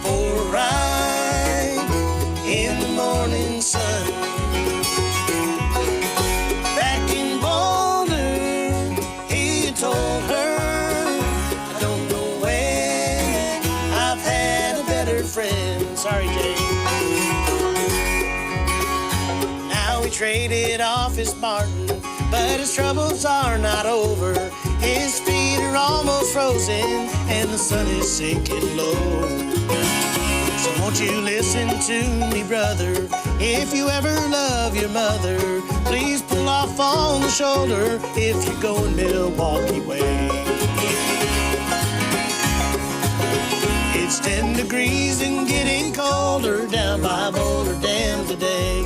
for a ride in the morning sun. Back in Boulder, he told her, I don't know when I've had a better friend. Sorry, Jay. Now he traded off his Martin, but his troubles are not over. His feet are almost frozen and the sun is sinking low. So won't you listen to me, brother? If you ever love your mother, please pull off on the shoulder if you're going Milwaukee way. It's 10 degrees and getting colder down by Boulder Dam today.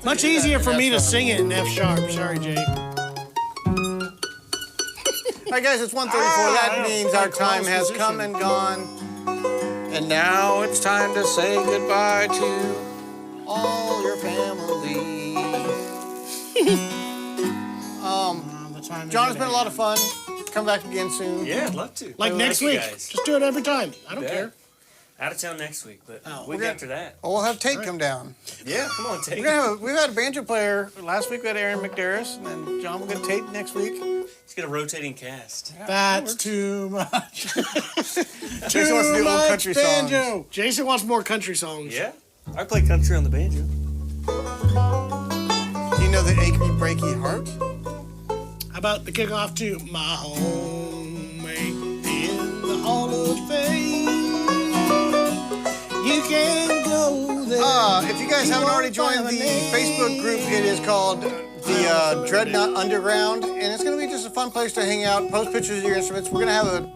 Much easier for me to sing it in F sharp. Sorry, Jake. All right, guys, it's 1:34. That means our time has come and gone. And now it's time to say goodbye to all your family. John, it's been a lot of fun. Come back again soon. Yeah, I'd love to. Like next week. Just do it every time. I don't care. Out of town next week, but week gonna- after that. Well, we'll have Tate come down. Yeah, come on, Tate. We've had a banjo player. Last week we had Aaron McDarris, and then John will get Tate next week. Let's get a rotating cast. That's too much. Jason wants to do old country banjo. songs. Jason wants more country songs. Yeah, I play country on the banjo. Do you know the Achy Breaky Heart? How about the kickoff to My Home in the Hall of Fame? You can go there. If you guys haven't already joined the Facebook group, it is called the Dreadnought Underground, and it's going to be just a fun place to hang out, post pictures of your instruments. We're going to have a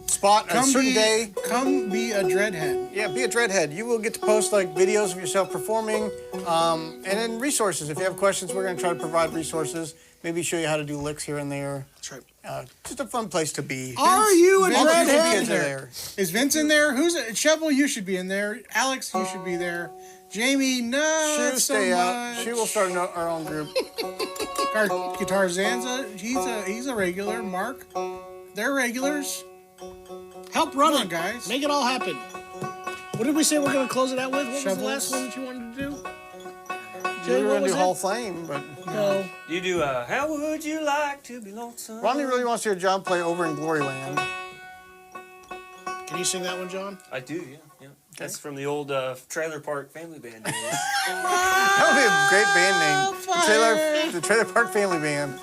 spot on a certain day. Come be a dreadhead. Yeah, be a dreadhead. You will get to post like videos of yourself performing, and then resources. If you have questions, we're going to try to provide resources. Maybe show you how to do licks here and there. That's right. Just a fun place to be. Are you a All the music dreadhead? kids are there. Is Vince in there? Shovel, you should be in there. Alex, you should be there. Jamie, no. She'll stay out. She will start our own group. Our Guitar Zanza, he's a regular. Mark, they're regulars. Help run Come it, on, guys. Make it all happen. What did we say we're going to close it out with? What was the last one that you wanted to do? We were what going to was do it? Hall of Fame, but No. You do, how would you like to be lonesome? Ronnie really wants to hear John play Over in Gloryland. Can you sing that one, John? I do, yeah. That's from the old Trailer Park Family Band days. That would be a great band name. The Trailer Park Family Band.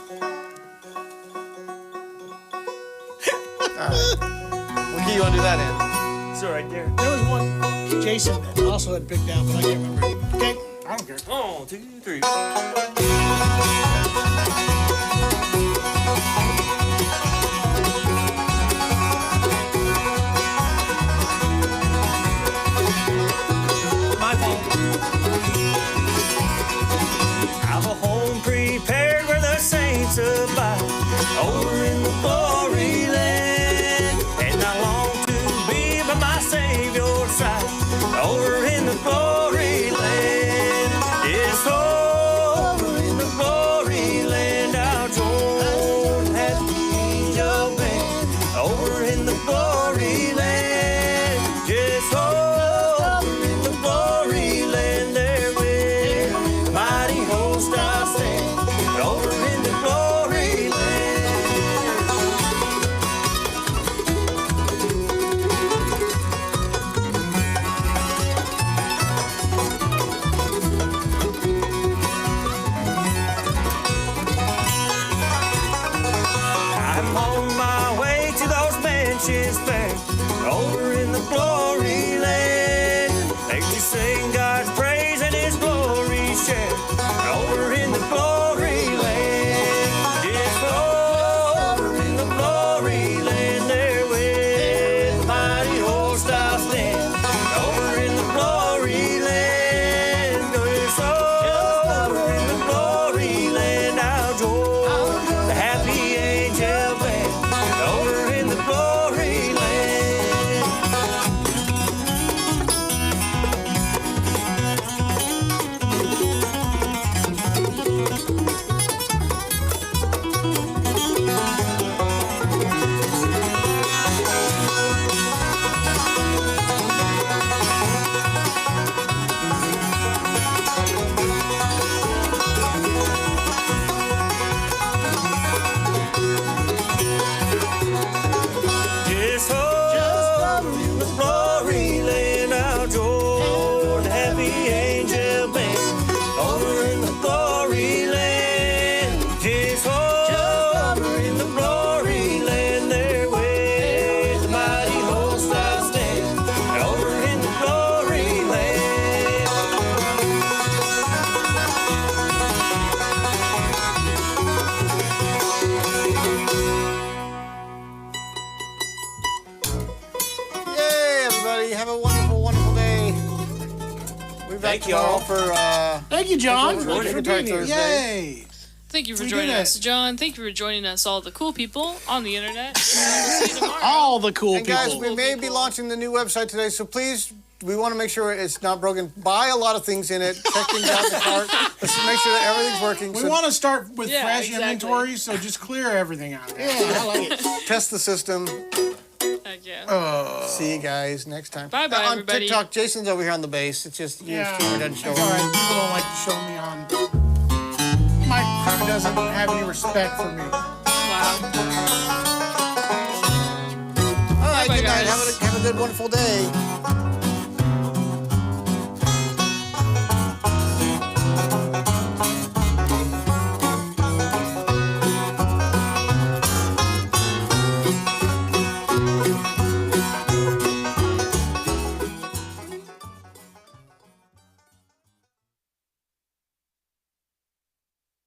All right. What key you want to do that in? It's all right there. There was one Jason that also had picked out, but I can't remember it. Okay. I don't care. 1, 2, 3. My fault. I've a home prepared where the saints abide, over in the glory land. And I long to be by my Savior's side, over in the glory land. Yes, over in the glory land, our Jordan had the angel band, over in the glory land. Yes, over in the glory land, there with mighty host I stand, over in the glory land. nation's fair, over in the glory land. They can sing God's praise and His glory share, over in the glory land. Yes, over in the glory land, there with the mighty host I stand, over in the glory land. Yes, over in the glory land, I'll join the happy angel band, over in the glory land. Yes, over in the glory land, I'll join the happy angel band, over in the glory land. Yes, over in the glory land, there with the mighty host I stand, over in the glory land. Yay, everybody. Have a wonderful, wonderful day. We'll be back Thank y'all. tomorrow for Thank you, John. George Thanks for Guitar being here. Thursday. Yay! Thank you for We joining did it. us, John. Thank you for joining us, all the cool people on the internet. And we'll see you tomorrow. All the cool And people. guys, we may be launching the new website today, so please, we want to make sure it's not broken. Buy a lot of things in it. Check things out in the cart. Let's make sure that everything's working. We So want to start with Yeah, fresh exactly. inventory, so just clear everything out. Yeah, I like it. test the system. Heck yeah. See you guys next time. Bye-bye, On everybody. TikTok, Jason's over here on the bass. It's just Yeah, camera doesn't show it's all right. People don't like to show me on. My crew doesn't have any respect for me. Wow. All right, Bye-bye, good night. guys. Have a good, wonderful day.